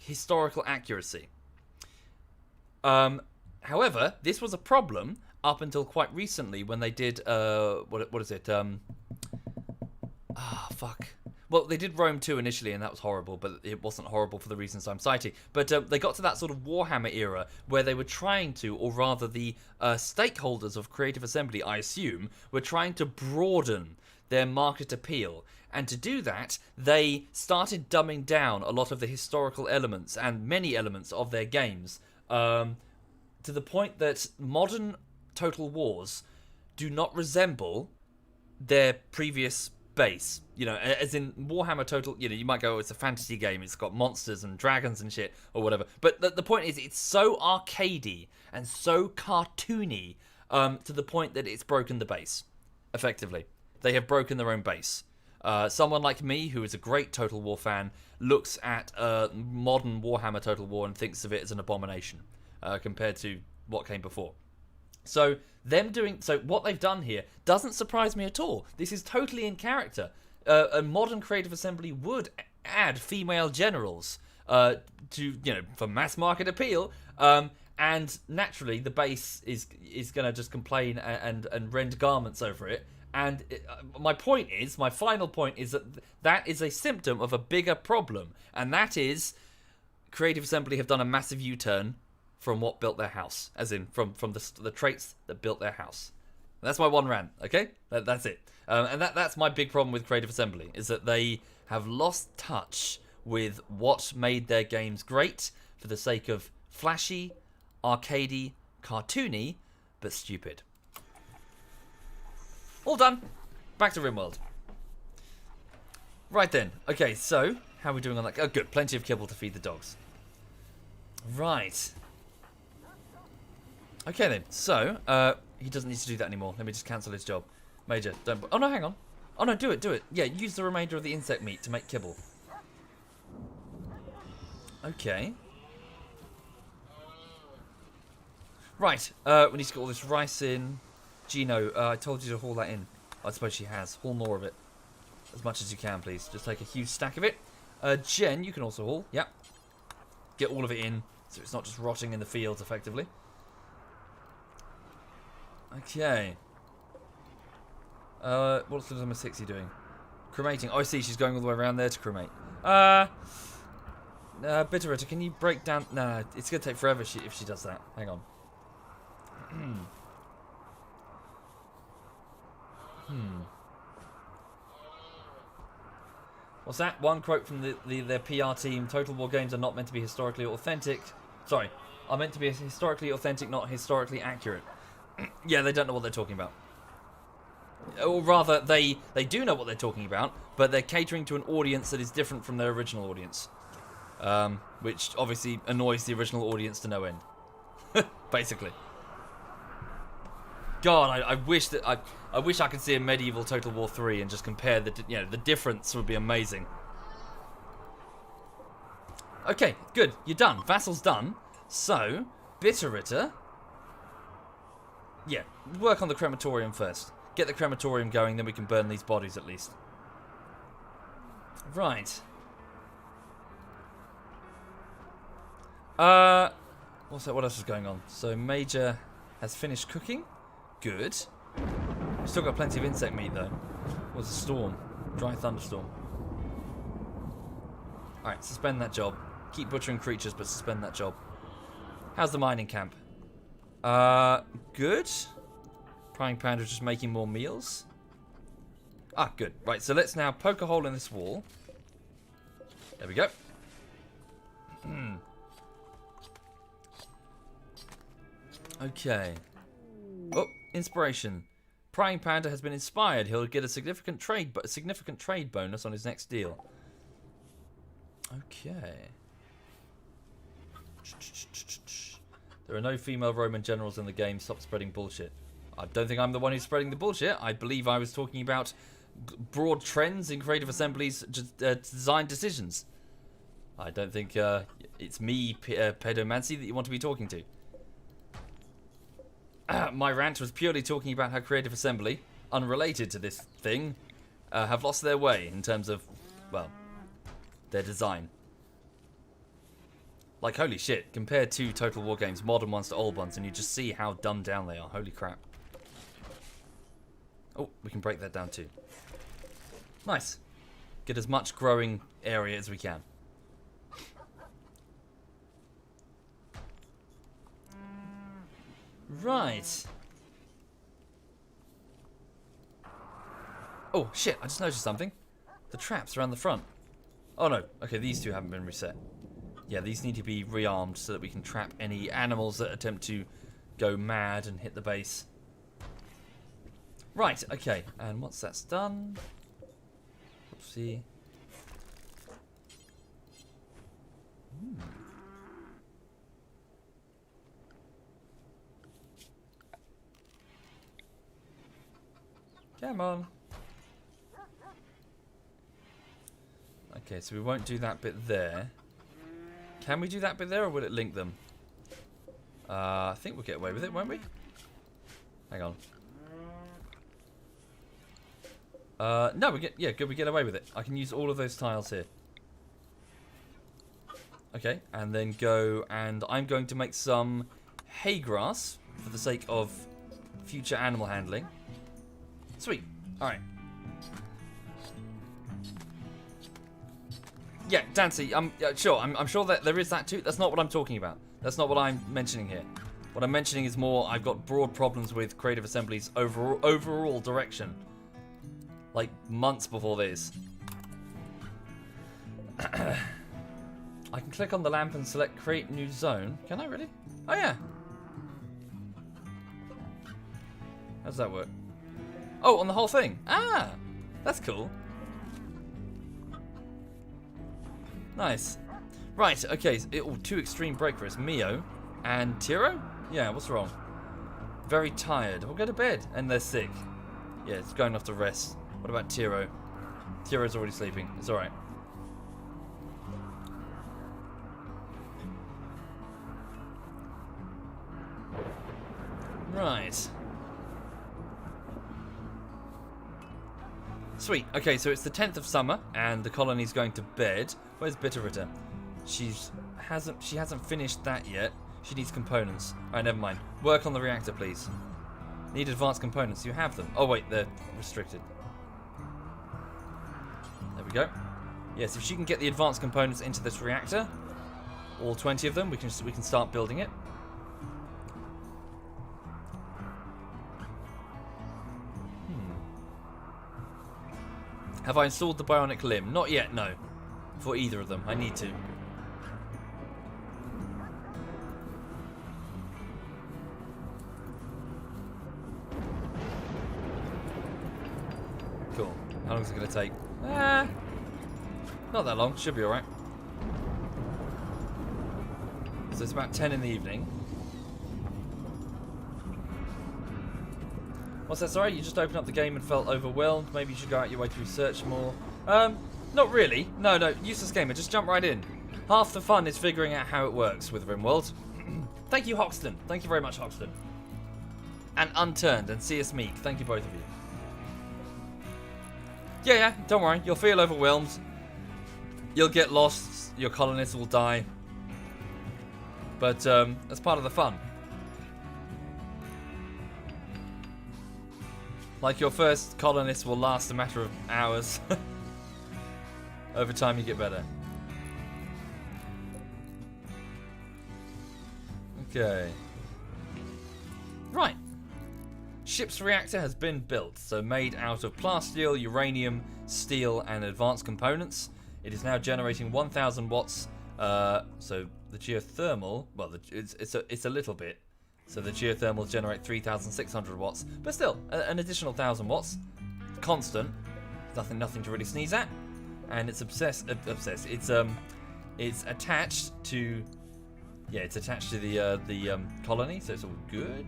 historical accuracy. However, this was a problem up until quite recently when they did, what is it? Well, they did Rome 2 initially, and that was horrible, but it wasn't horrible for the reasons I'm citing. But they got to that sort of Warhammer era where they were trying to, or rather the stakeholders of Creative Assembly, I assume, were trying to broaden their market appeal. And to do that, they started dumbing down a lot of the historical elements and many elements of their games to the point that modern Total Wars do not resemble their previous base. As in Warhammer Total, you might go, it's a fantasy game, it's got monsters and dragons and shit or whatever, but the point is it's so arcadey and so cartoony to the point that it's broken the base. Effectively, they have broken their own base. Someone like me, who is a great Total War fan, looks at modern Warhammer Total War and thinks of it as an abomination compared to what came before. So what they've done here doesn't surprise me at all. This is totally in character. A modern Creative Assembly would add female generals for mass market appeal, and naturally the base is going to just complain and rend garments over it. And my final point is that is a symptom of a bigger problem, and that is Creative Assembly have done a massive U-turn from what built their house, as in from the traits that built their house. That's my one rant, okay? That's it. And that's my big problem with Creative Assembly, is that they have lost touch with what made their games great for the sake of flashy, arcadey, cartoony, but stupid. All done. Back to RimWorld. Right then. Okay, so how are we doing on that? Oh, good. Plenty of kibble to feed the dogs. Right. Okay then, so, he doesn't need to do that anymore. Let me just cancel his job. Major, don't... Oh no, hang on. Oh no, do it. Yeah, use the remainder of the insect meat to make kibble. Okay. Right, we need to get all this rice in. Gino, I told you to haul that in. I suppose she has. Haul more of it. As much as you can, please. Just take a huge stack of it. Jen, you can also haul. Yep. Get all of it in, so it's not just rotting in the fields, effectively. Okay. What's the number 60 doing? Cremating. Oh, I see. She's going all the way around there to cremate. Bitterita, can you break down... Nah, it's going to take forever if she does that. Hang on. What's that? One quote from their PR team. Total War games are not meant to be historically authentic. Sorry. Are meant to be historically authentic, not historically accurate. Yeah, they don't know what they're talking about. Or rather, they do know what they're talking about, but they're catering to an audience that is different from their original audience. Which obviously annoys the original audience to no end. Basically. God, I wish that I wish I could see a medieval Total War 3 and just compare the the difference would be amazing. Okay, good. You're done. Vassal's done. So, Bitterritter. Yeah, work on the crematorium first. Get the crematorium going, then we can burn these bodies at least. Right. What's that? What else is going on? So Major has finished cooking. Good. We've still got plenty of insect meat though. What's a storm? Dry thunderstorm. Alright, suspend that job. Keep butchering creatures, but suspend that job. How's the mining camp? Good. Prying Panda's just making more meals. Ah, good. Right, so let's now poke a hole in this wall. There we go. Okay. Oh, inspiration. Prying Panda has been inspired. He'll get a significant trade bonus on his next deal. Okay. There are no female Roman generals in the game. Stop spreading bullshit. I don't think I'm the one who's spreading the bullshit. I believe I was talking about broad trends in Creative Assembly's design decisions. I don't think it's me, pedomancy, that you want to be talking to. My rant was purely talking about how Creative Assembly, unrelated to this thing, have lost their way in terms of, well, their design. Like, holy shit, compare two Total War games, modern ones to old ones, and you just see how dumbed down they are. Holy crap. Oh, we can break that down too. Nice. Get as much growing area as we can. Right. Oh, shit, I just noticed something. The traps around the front. Oh, no. Okay, these two haven't been reset. Yeah, these need to be rearmed so that we can trap any animals that attempt to go mad and hit the base. Right, okay. And once that's done... Oopsie. Come on. Okay, so we won't do that bit there. Can we do that bit there, or will it link them? I think we'll get away with it, won't we? Hang on. No, we get away with it. I can use all of those tiles here. Okay, and then go, and I'm going to make some hay grass for the sake of future animal handling. Sweet. All right. Yeah, Dancy, I'm sure that there is that too. That's not what I'm talking about. That's not what I'm mentioning here. What I'm mentioning is more, I've got broad problems with Creative Assembly's overall direction. Like, months before this. I can click on the lamp and select create new zone. Can I really? Oh yeah. How does that work? Oh, on the whole thing. Ah, that's cool. Nice. Right, okay. Two extreme break for us. Mio and Tiro? Yeah, what's wrong? Very tired. We'll go to bed. And they're sick. Yeah, it's going off to rest. What about Tiro? Tiro's already sleeping. It's alright. Right. Sweet. Okay, so it's the 10th of summer, and the colony's going to bed. Where's Bitterritter? She hasn't finished that yet. She needs components. Alright, never mind. Work on the reactor, please. Need advanced components. You have them. Oh wait, they're restricted. There we go. Yes, if she can get the advanced components into this reactor, all 20 of them, we can start building it. Have I installed the bionic limb? Not yet, no. For either of them. I need to. Cool. How long is it going to take? Not that long. Should be alright. So it's about 10 in the evening. What's that? Sorry, you just opened up the game and felt overwhelmed. Maybe you should go out your way to research more. Not really. No, useless gamer. Just jump right in. Half the fun is figuring out how it works with RimWorld. Thank you, Hoxton. Thank you very much, Hoxton. And Unturned and CS Meek. Thank you, both of you. Yeah, don't worry. You'll feel overwhelmed. You'll get lost. Your colonists will die. But that's part of the fun. Like your first colonist will last a matter of hours. Over time you get better. Okay. Right. Ship's reactor has been built, so made out of plasteel, uranium, steel, and advanced components. It is now generating 1,000 watts. So the geothermal, well, it's a little bit. So the geothermal generate 3,600 watts, but still an additional 1,000 watts, constant. Nothing to really sneeze at, and it's obsessed. It's attached to, it's attached to the colony, so it's all good.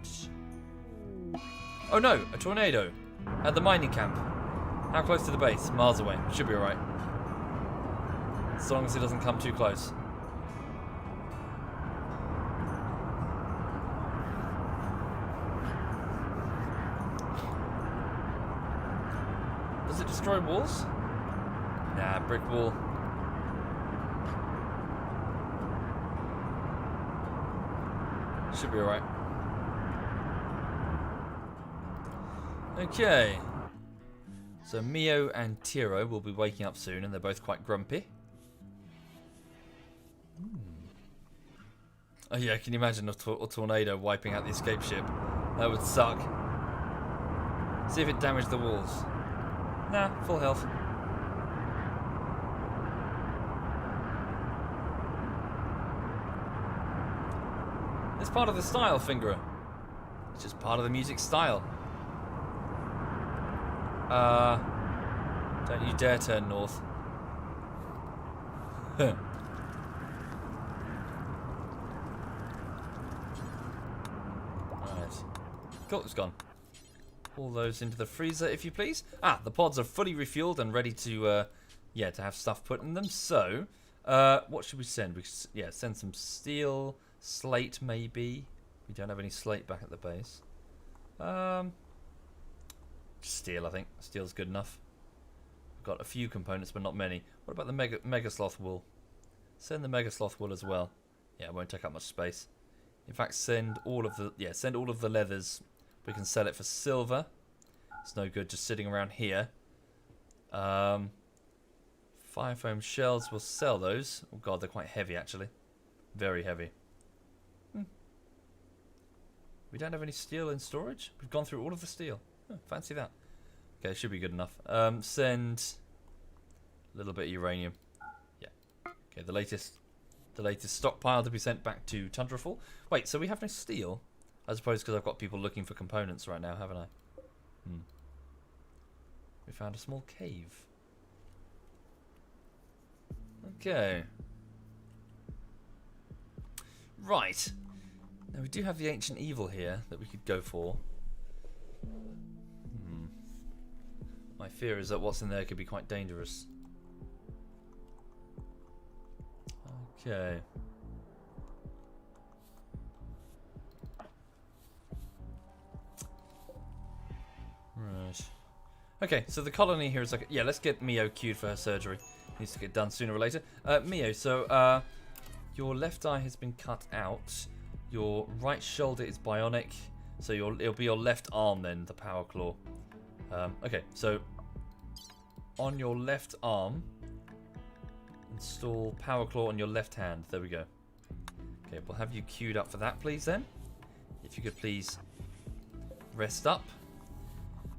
Oh no, a tornado at the mining camp. How close to the base? Miles away. Should be alright. As long as it doesn't come too close. Does it destroy walls? Nah, brick wall. Should be alright. Okay. So Mio and Tiro will be waking up soon, and they're both quite grumpy. Oh yeah, can you imagine a tornado wiping out the escape ship? That would suck. See if it damaged the walls. Nah, full health. It's part of the style, Fingerer. It's just part of the music style. Don't you dare turn north. Right. Cool, it's gone. All those into the freezer, if you please. Ah, the pods are fully refueled and ready to, to have stuff put in them. So, what should we send? Send some steel, slate maybe. We don't have any slate back at the base. Steel, I think. Steel's good enough. We've got a few components, but not many. What about the mega sloth wool? Send the mega sloth wool as well. Yeah, it won't take up much space. In fact, send all of the leathers. We can sell it for silver. It's no good just sitting around here. Fire foam shells, we'll sell those. Oh god, they're quite heavy actually. Very heavy. We don't have any steel in storage. We've gone through all of the steel. Oh, fancy that. Okay, it should be good enough. Send a little bit of uranium. Yeah. Okay, the latest stockpile to be sent back to Tundrafall. Wait, so we have no steel? I suppose because I've got people looking for components right now, haven't I? We found a small cave. Okay. Right. Now we do have the ancient evil here that we could go for. My fear is that what's in there could be quite dangerous. Okay. Right. Okay, so the colony here is like... Yeah, let's get Mio queued for her surgery. Needs to get done sooner or later. Mio, so your left eye has been cut out. Your right shoulder is bionic. So it'll be your left arm then, the power claw. Okay, so on your left arm, install power claw on your left hand. There we go. Okay, we'll have you queued up for that, please, then. If you could please rest up.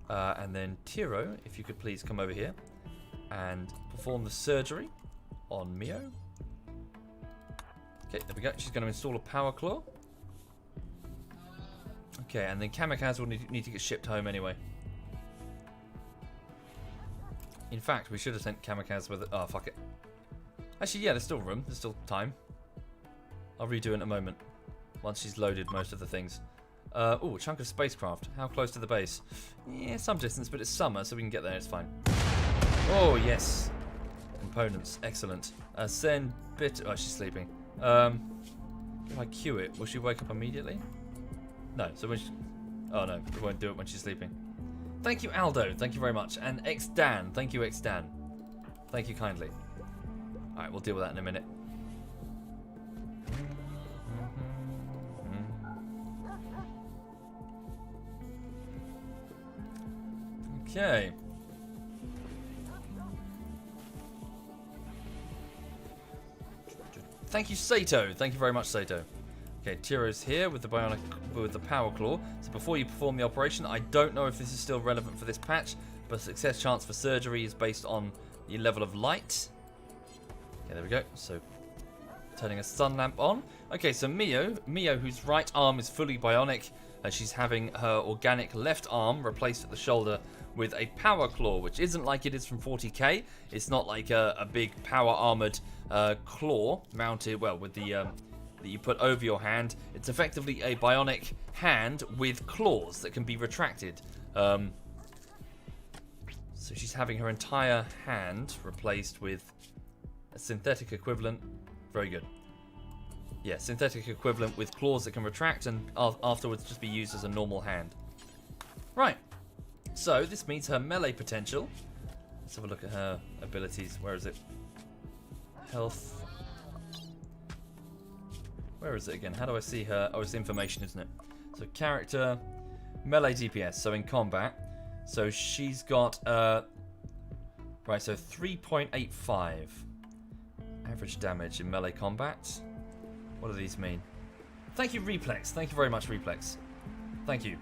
And then Tiro, if you could please come over here and perform the surgery on Mio. Okay, there we go. She's going to install a power claw. Okay, and then Kamikaze will need to get shipped home anyway. In fact, we should have sent kamikaze with it. Oh, fuck it. Actually, yeah, there's still room. There's still time. I'll redo it in a moment. Once she's loaded most of the things. Oh, a chunk of spacecraft. How close to the base? Yeah, some distance, but it's summer, so we can get there. It's fine. Oh, yes. Components. Excellent. Send bit... Oh, she's sleeping. If I queue it, will she wake up immediately? No. So when she... Oh, no. We won't do it when she's sleeping. Thank you, Aldo. Thank you very much. And X-Dan. Thank you, X-Dan. Thank you kindly. Alright, we'll deal with that in a minute. Okay. Thank you, Sato. Thank you very much, Sato. Okay, Tiro's here with the bionic, with the power claw. So before you perform the operation, I don't know if this is still relevant for this patch, but success chance for surgery is based on the level of light. Okay, there we go. So turning a sun lamp on. Okay, so Mio, whose right arm is fully bionic, she's having her organic left arm replaced at the shoulder with a power claw, which isn't like it is from 40k. It's not like a big power armored claw mounted, well, with the that you put over your hand. It's effectively a bionic hand with claws that can be retracted. So she's having her entire hand replaced with a synthetic equivalent. Very good. Yeah, synthetic equivalent with claws that can retract and afterwards just be used as a normal hand. Right. So this means her melee potential. Let's have a look at her abilities. Where is it? Health. Where is it again? How do I see her? Oh, it's information, isn't it? So character, melee DPS. So in combat. So she's got, right, so 3.85 average damage in melee combat. What do these mean? Thank you, Replex. Thank you very much, Replex. Thank you.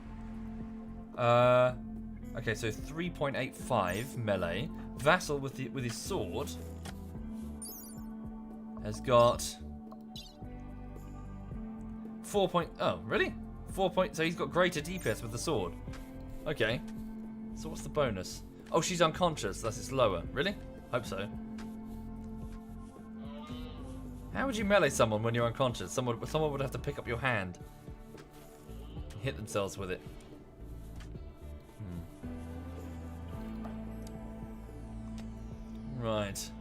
Okay, so 3.85 melee. Vassal with his sword has got 4 point. Oh, really? 4 point. So he's got greater DPS with the sword. Okay. So what's the bonus? Oh, she's unconscious. Thus it's lower. Really? Hope so. How would you melee someone when you're unconscious? Someone would have to pick up your hand and hit themselves with it. Right.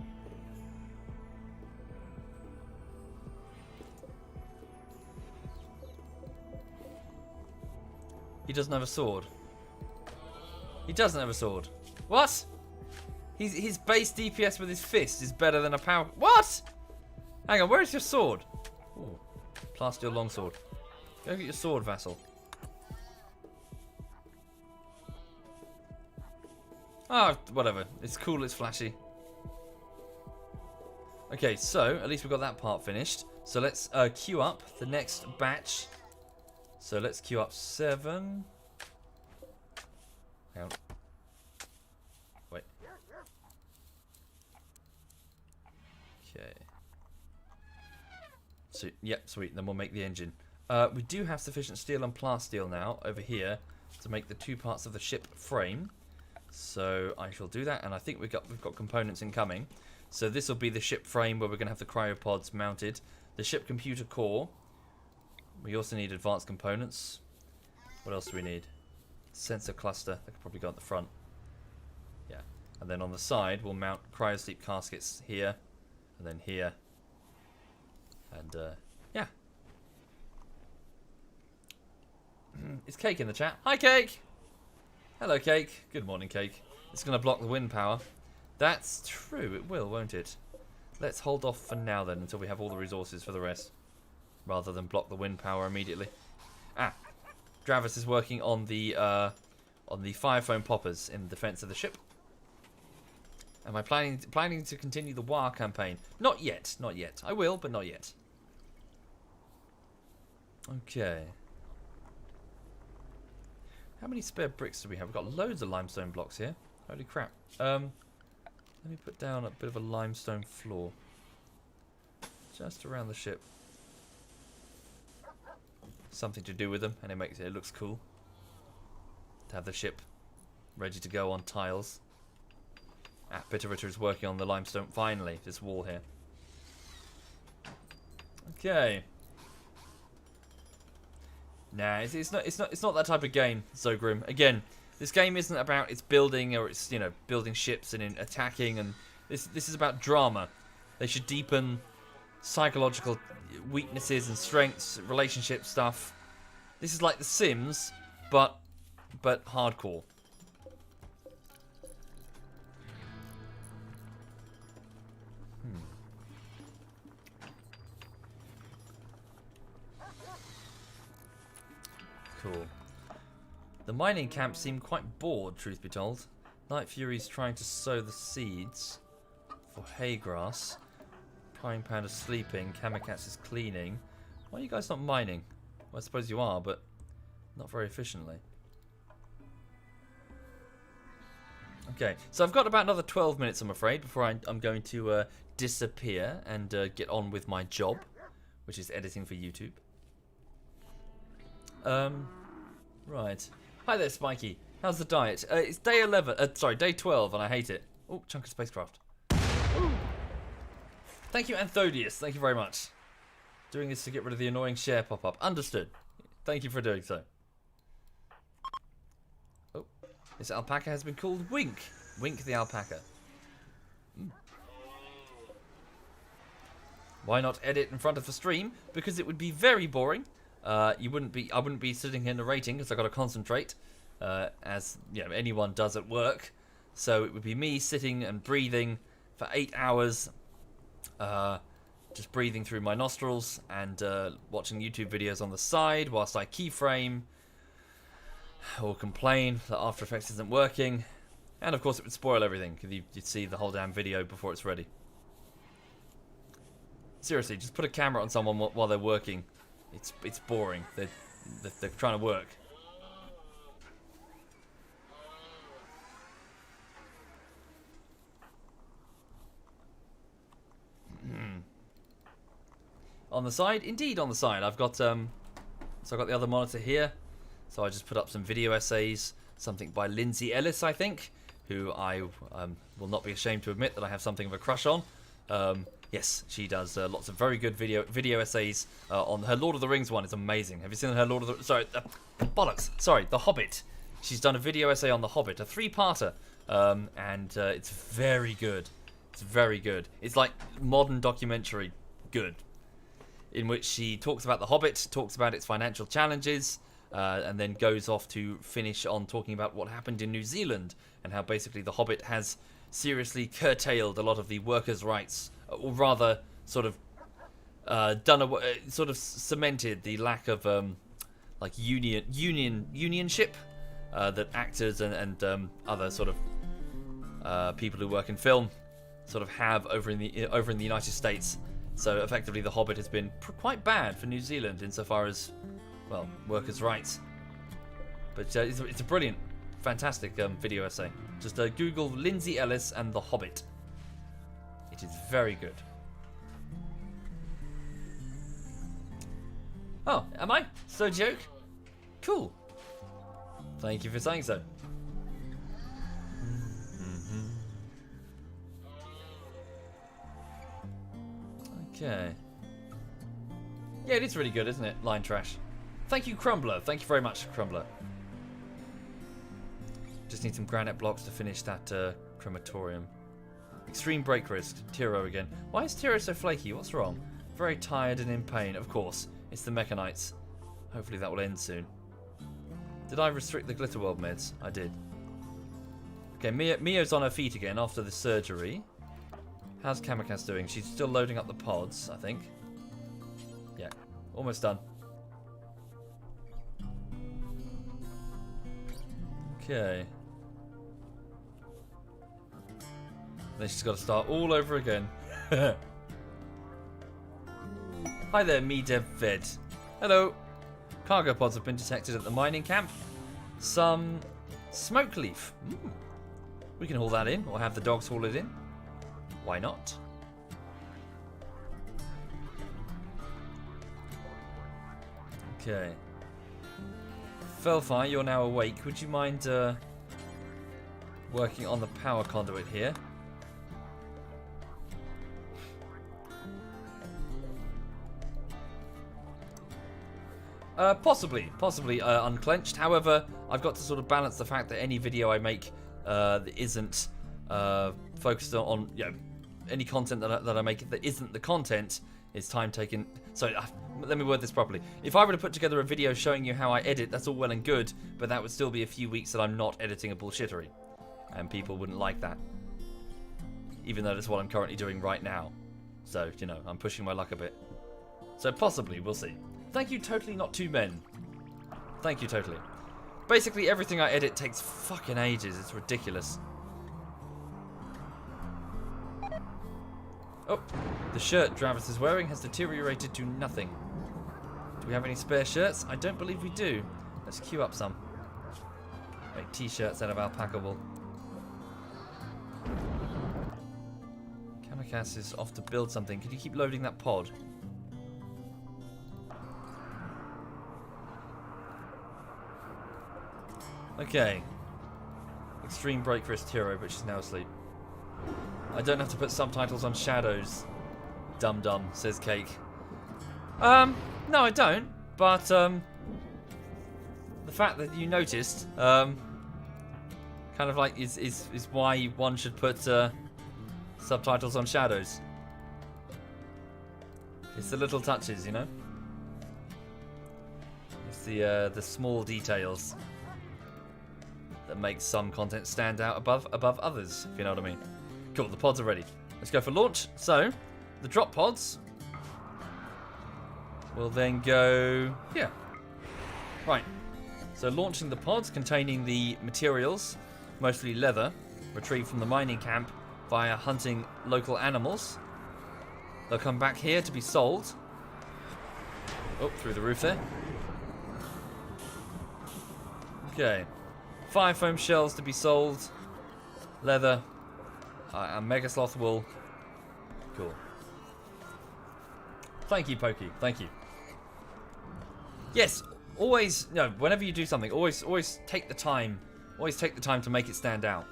He doesn't have a sword. He doesn't have a sword. What? His base DPS with his fist is better than a power... What? Hang on, where is your sword? Ooh, plaster your longsword. Go get your sword, Vassal. Ah, oh, whatever. It's cool, it's flashy. Okay, so at least we've got that part finished. So let's queue up the next batch. So let's queue up 7. Hang on. Wait. Okay. So, yep, sweet. Then we'll make the engine. We do have sufficient steel and plasteel now over here to make the 2 parts of the ship frame. So I shall do that, and I think we've got components incoming. So this will be the ship frame where we're going to have the cryopods mounted. The ship computer core. We also need advanced components. What else do we need? Sensor cluster. That could probably go at the front. Yeah. And then on the side, we'll mount cryosleep caskets here. And then here. And, yeah. Is Cake in the chat? Hi, Cake! Hello, Cake. Good morning, Cake. It's going to block the wind power. That's true. It will, won't it? Let's hold off for now, then, until we have all the resources for the rest. Rather than block the wind power immediately. Ah. Dravis is working on the fire foam poppers in defense of the ship. Am I planning to continue the WAR campaign? Not yet. Not yet. I will, but not yet. Okay. How many spare bricks do we have? We've got loads of limestone blocks here. Holy crap. Let me put down a bit of a limestone floor. Just around the ship. Something to do with them, and it looks cool. To have the ship ready to go on tiles. Bitterritter is working on the limestone. Finally, this wall here. Okay. Nah, it's not that type of game, Zogrim. Again, this game isn't about its building or its building ships and attacking, and this is about drama. They should deepen psychological weaknesses and strengths, relationship stuff. This is like The Sims, but hardcore. Cool. The mining camp seemed quite bored, truth be told. Night Fury's trying to sow the seeds for hay grass. Prying Pan is sleeping. Kamikatsu is cleaning. Why are you guys not mining? Well, I suppose you are, but not very efficiently. Okay, so I've got about another 12 minutes, I'm afraid, before I'm going to disappear and get on with my job, which is editing for YouTube. Right. Hi there, Spiky. How's the diet? It's day 11. Sorry, day 12, and I hate it. Oh, chunk of spacecraft. Ooh. Thank you, Anthodius. Thank you very much. Doing this to get rid of the annoying share pop-up. Understood. Thank you for doing so. Oh, this alpaca has been called Wink. Wink the alpaca. Why not edit in front of the stream? Because it would be very boring. I wouldn't be sitting here narrating because I got to concentrate, as anyone does at work. So it would be me sitting and breathing for 8 hours, just breathing through my nostrils and watching YouTube videos on the side whilst I keyframe or complain that After Effects isn't working, and of course it would spoil everything because you'd see the whole damn video before it's ready. Seriously, just put a camera on someone while they're working. It's boring. They're trying to work. On the side, indeed, on the side. I've got so I got the other monitor here. So I just put up some video essays, something by Lindsay Ellis, I think, who I will not be ashamed to admit that I have something of a crush on. Yes, she does lots of very good video essays. On her Lord of the Rings one is amazing. Have you seen her Lord of the... Sorry, bollocks. Sorry, The Hobbit. She's done a video essay on The Hobbit, a 3-parter. And it's very good. It's very good. It's like modern documentary good. In which she talks about The Hobbit, talks about its financial challenges, and then goes off to finish on talking about what happened in New Zealand and how basically The Hobbit has seriously curtailed a lot of the workers' rights, or rather, sort of sort of cemented the lack of like unionship that actors and other sort of people who work in film sort of have over in the United States. So effectively, The Hobbit has been quite bad for New Zealand insofar as, well, workers' rights. But it's a brilliant, fantastic video essay. Just Google Lindsay Ellis and The Hobbit. It is very good. Oh, am I? So joke? Cool. Thank you for saying so. Okay. Yeah, it is really good, isn't it? Line trash. Thank you, Crumbler. Thank you very much, Crumbler. Just need some granite blocks to finish that crematorium. Extreme break risk. Tiro again. Why is Tiro so flaky? What's wrong? Very tired and in pain. Of course. It's the Mechanites. Hopefully that will end soon. Did I restrict the Glitter World meds? I did. Okay, Mio's on her feet again after the surgery. How's Kamikaze doing? She's still loading up the pods, I think. Yeah, almost done. Okay. Then she's got to start all over again. Hi there, MeDevVed. Hello. Cargo pods have been detected at the mining camp. Some smoke leaf. We can haul that in, or have the dogs haul it in. Why not? Okay. Felfire, you're now awake. Would you mind working on the power conduit here? Possibly unclenched. However, I've got to sort of balance the fact that any video I make that isn't focused on any content that I make that isn't the content is time taken. So let me word this properly. If I were to put together a video showing you how I edit, that's all well and good, but that would still be a few weeks that I'm not editing a bullshittery, and people wouldn't like that. Even though that's what I'm currently doing right now. So, I'm pushing my luck a bit. So possibly, we'll see. Thank you, Totally Not Two Men. Thank you, Totally. Basically, everything I edit takes fucking ages. It's ridiculous. Oh, the shirt Travis is wearing has deteriorated to nothing. Do we have any spare shirts? I don't believe we do. Let's queue up some. Make t-shirts out of alpaca wool. Kamikaze is off to build something. Can you keep loading that pod? Okay. Extreme break for his hero, but she's now asleep. I don't have to put subtitles on shadows. Dum dum, says Cake. No, I don't. But the fact that you noticed, kind of like is why one should put subtitles on shadows. It's the little touches, It's the small details that make some content stand out above others, if you know what I mean. Cool, the pods are ready. Let's go for launch. So, the drop pods will then go here. Right. So launching the pods containing the materials, mostly leather, retrieved from the mining camp via hunting local animals. They'll come back here to be sold. Oh, through the roof there. Okay. 5 foam shells to be sold. Leather. And Mega Sloth wool. Cool. Thank you, Pokey. Thank you. Yes, always, whenever you do something, always take the time. Always take the time to make it stand out.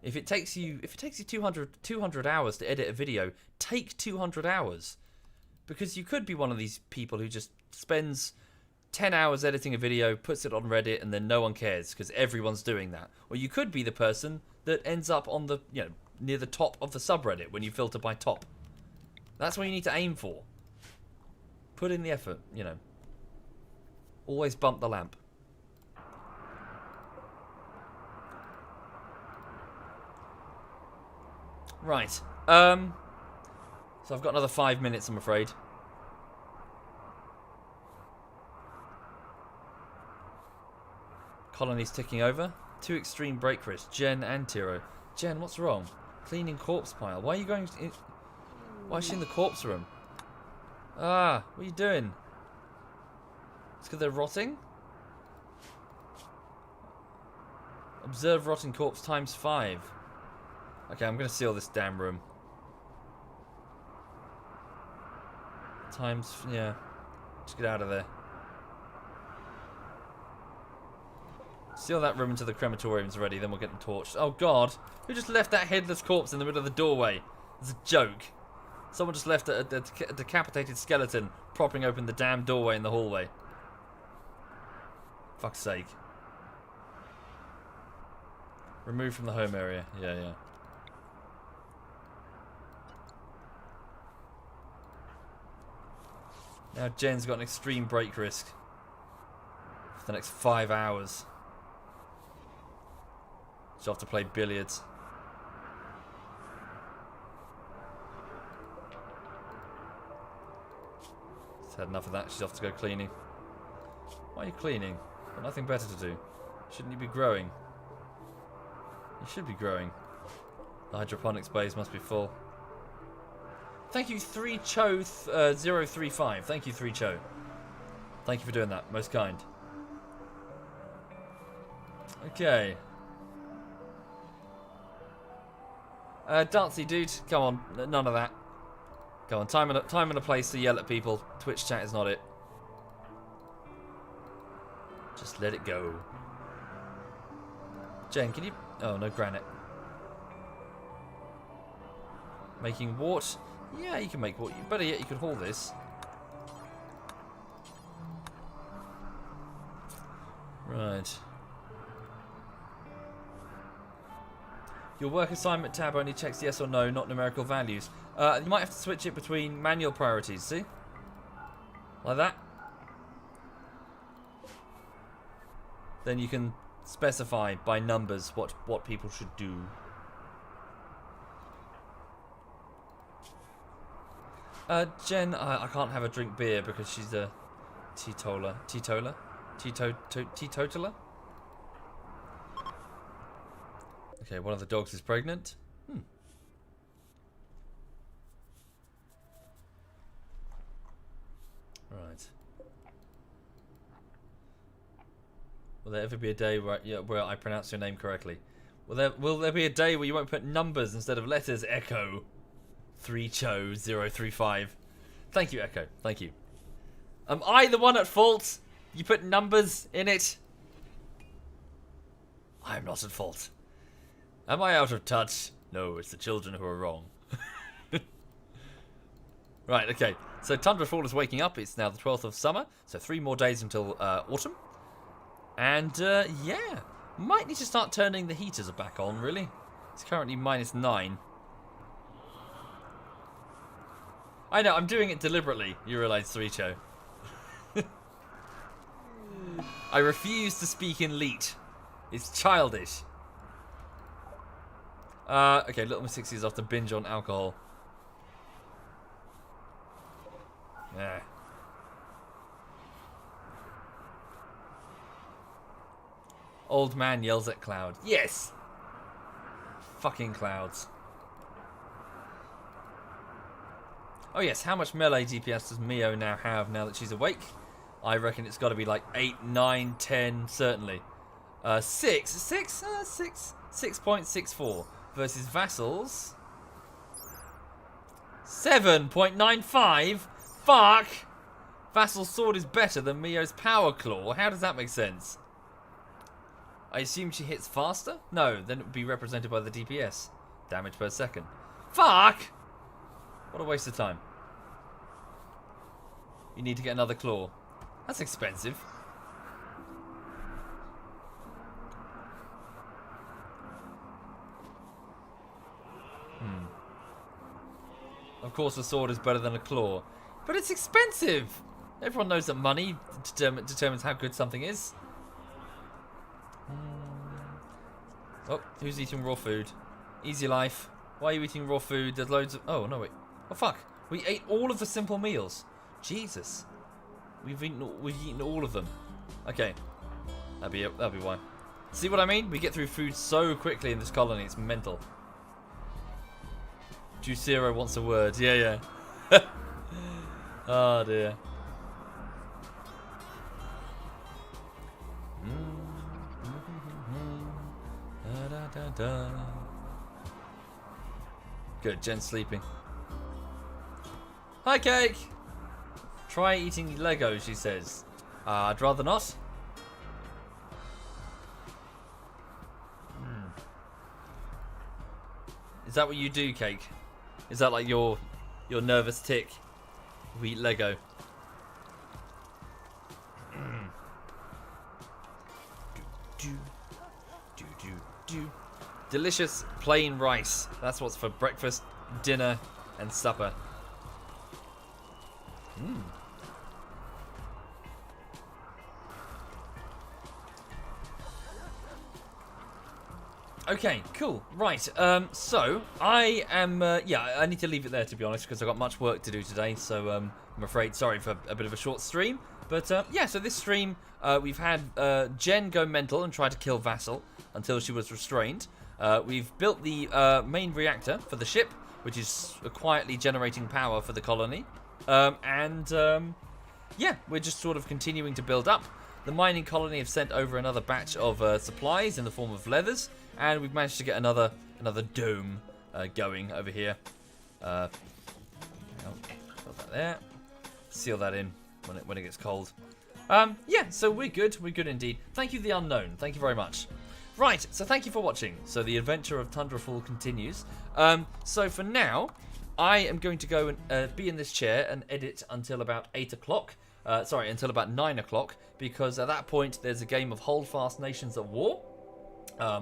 If it takes you 200 hours to edit a video, take 200 hours. Because you could be one of these people who just spends 10 hours editing a video, puts it on Reddit, and then no one cares because everyone's doing that. Or you could be the person that ends up on the, near the top of the subreddit when you filter by top. That's what you need to aim for. Put in the effort, Always bump the lamp. Right. So I've got another 5 minutes, I'm afraid. Colony's ticking over. 2 extreme break risks, Jen and Tiro. Jen, what's wrong? Cleaning corpse pile. Why are you going in? Why is she in the corpse room? Ah, what are you doing? It's because they're rotting? Observe rotting corpse times 5. Okay, I'm going to seal this damn room. Yeah. Just get out of there. Seal that room until the crematorium's ready, then we'll get them torched. Oh god, who just left that headless corpse in the middle of the doorway? It's a joke. Someone just left a decapitated skeleton propping open the damn doorway in the hallway. Fuck's sake. Removed from the home area. Yeah. Now Jen's got an extreme break risk for the next 5 hours. She'll have to play billiards. She's had enough of that. She's off to go cleaning. Why are you cleaning? Got nothing better to do. Shouldn't you be growing? You should be growing. The hydroponics bays must be full. Thank you, 3cho035. Thank you, 3cho. Thank you for doing that. Most kind. Okay. Dancy dude, come on, none of that. Come on, time and a place to yell at people. Twitch chat is not it. Just let it go. Jen, can you... Oh, no granite. Making wart? Yeah, you can make wart. Better yet, you could haul this. Right. Your work assignment tab only checks yes or no, not numerical values. You might have to switch it between manual priorities, see? Like that. Then you can specify by numbers what people should do. Jen, I can't have her drink beer because she's a teetotaler. Teetotaler? Okay, one of the dogs is pregnant. Right. Will there ever be a day where I pronounce your name correctly? Will there be a day where you won't put numbers instead of letters? Echo 3Cho035. Thank you, Echo. Thank you. Am I the one at fault? You put numbers in it? I am not at fault. Am I out of touch? No, it's the children who are wrong. Right, okay. So Tundrafall is waking up. It's now the 12th of summer. So 3 more days until autumn. And, yeah. Might need to start turning the heaters back on, really. It's currently -9. I know, I'm doing it deliberately. You realise, 3Cho. I refuse to speak in Leet. It's childish. Okay, Little Miss 60 is off to binge on alcohol. Yeah. Old man yells at Cloud. Yes! Fucking clouds. Oh yes, how much melee DPS does Mio now have now that she's awake? I reckon it's got to be like 8, 9, 10, certainly. 6.64 versus Vassal's 7.95. Fuck! Vassal's sword is better than Mio's power claw. How does that make sense? I assume she hits faster? No, then it would be represented by the DPS. Damage per second. Fuck! What a waste of time. You need to get another claw. That's expensive. Of course the sword is better than a claw. But it's expensive! Everyone knows that money determines how good something is. Oh, who's eating raw food? Easy life. Why are you eating raw food? There's loads of... Oh, no, wait. Oh, fuck. We ate all of the simple meals. Jesus. We've eaten all of them. Okay. That'll be why. See what I mean? We get through food so quickly in this colony. It's mental. Juicero wants a word. Yeah, yeah. Oh, dear. Good, Jen's sleeping. Hi, Cake! Try eating Lego, she says. I'd rather not. Is that what you do, Cake? Is that like your nervous tick? We eat Lego. Delicious plain rice. That's what's for breakfast, dinner, and supper. Okay, cool. Right, so I am, yeah, I need to leave it there, to be honest, because I've got much work to do today, so I'm afraid, sorry for a bit of a short stream. But, yeah, so this stream, we've had Jen go mental and try to kill Vassal until she was restrained. We've built the main reactor for the ship, which is quietly generating power for the colony. Yeah, we're just sort of continuing to build up. The mining colony have sent over another batch of supplies in the form of leathers, and we've managed to get another dome going over here. Put that there. Seal that in when it gets cold. Yeah, so we're good. We're good indeed. Thank you, The Unknown. Thank you very much. Right, so thank you for watching. So the adventure of Tundrafall continues. So for now, I am going to go and be in this chair and edit until about 8 o'clock. Sorry, until about 9 o'clock, because at that point there's a game of Holdfast Nations at War,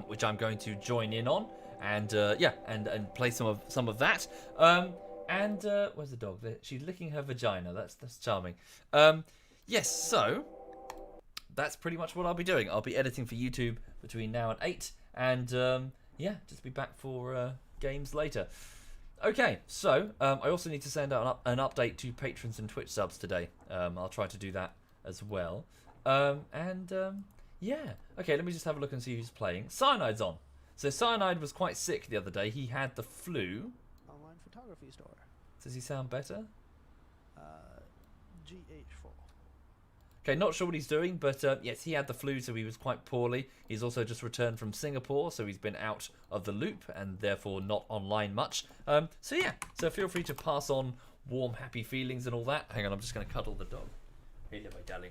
which I'm going to join in on, and and play some of that. Where's the dog? She's licking her vagina. That's charming. Yes, so that's pretty much what I'll be doing. I'll be editing for YouTube between now and 8, and just be back for games later. Okay, so I also need to send out an update to patrons and Twitch subs today. I'll try to do that as well. Okay, let me just have a look and see who's playing. Cyanide's on. So Cyanide was quite sick the other day. He had the flu. Online photography store. Does he sound better? GH4. Okay, not sure what he's doing, but yes, he had the flu, so he was quite poorly. He's also just returned from Singapore, so he's been out of the loop and therefore not online much. So feel free to pass on warm, happy feelings and all that. Hang on, I'm just going to cuddle the dog. Hello, my darling.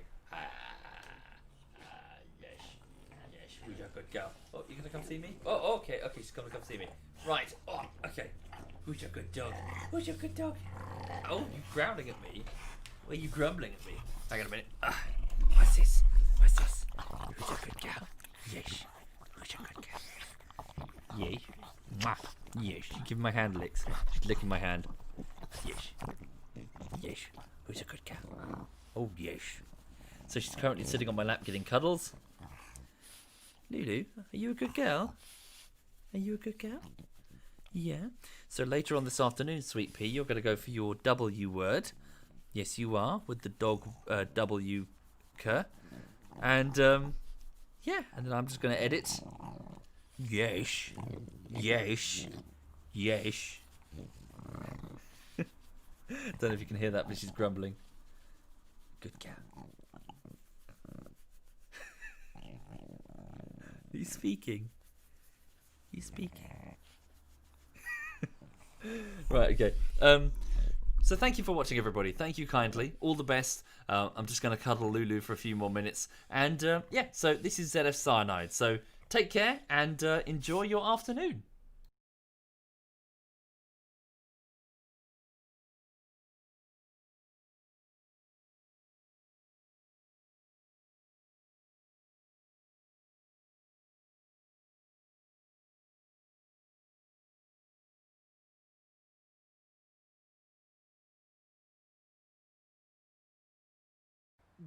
Yes, who's a good girl? Oh, you going to come see me? Oh, okay, she's going to come see me. Right, okay. Who's a good dog? Who's a good dog? Oh, you growling at me? Why are you grumbling at me? Hang on a minute. What's this? Who's a good girl? Yes. Who's a good girl? Yes. Mwah. Yes. She's giving my hand licks. She's licking my hand. Yes. Yes. Who's a good girl? Oh, yes. So she's currently sitting on my lap getting cuddles. Lulu, are you a good girl? Are you a good girl? Yeah. So later on this afternoon, Sweet Pea, you're going to go for your W word. Yes, you are, with the dog W. And and then I'm just going to edit. Yes. Yes. Yes. Don't know if you can hear that, but she's grumbling. Good girl. He's speaking. He's speaking. Right, okay. So thank you for watching, everybody. Thank you kindly. All the best. I'm just going to cuddle Lulu for a few more minutes. And so this is ZF Cyanide. So take care and enjoy your afternoon.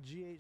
GH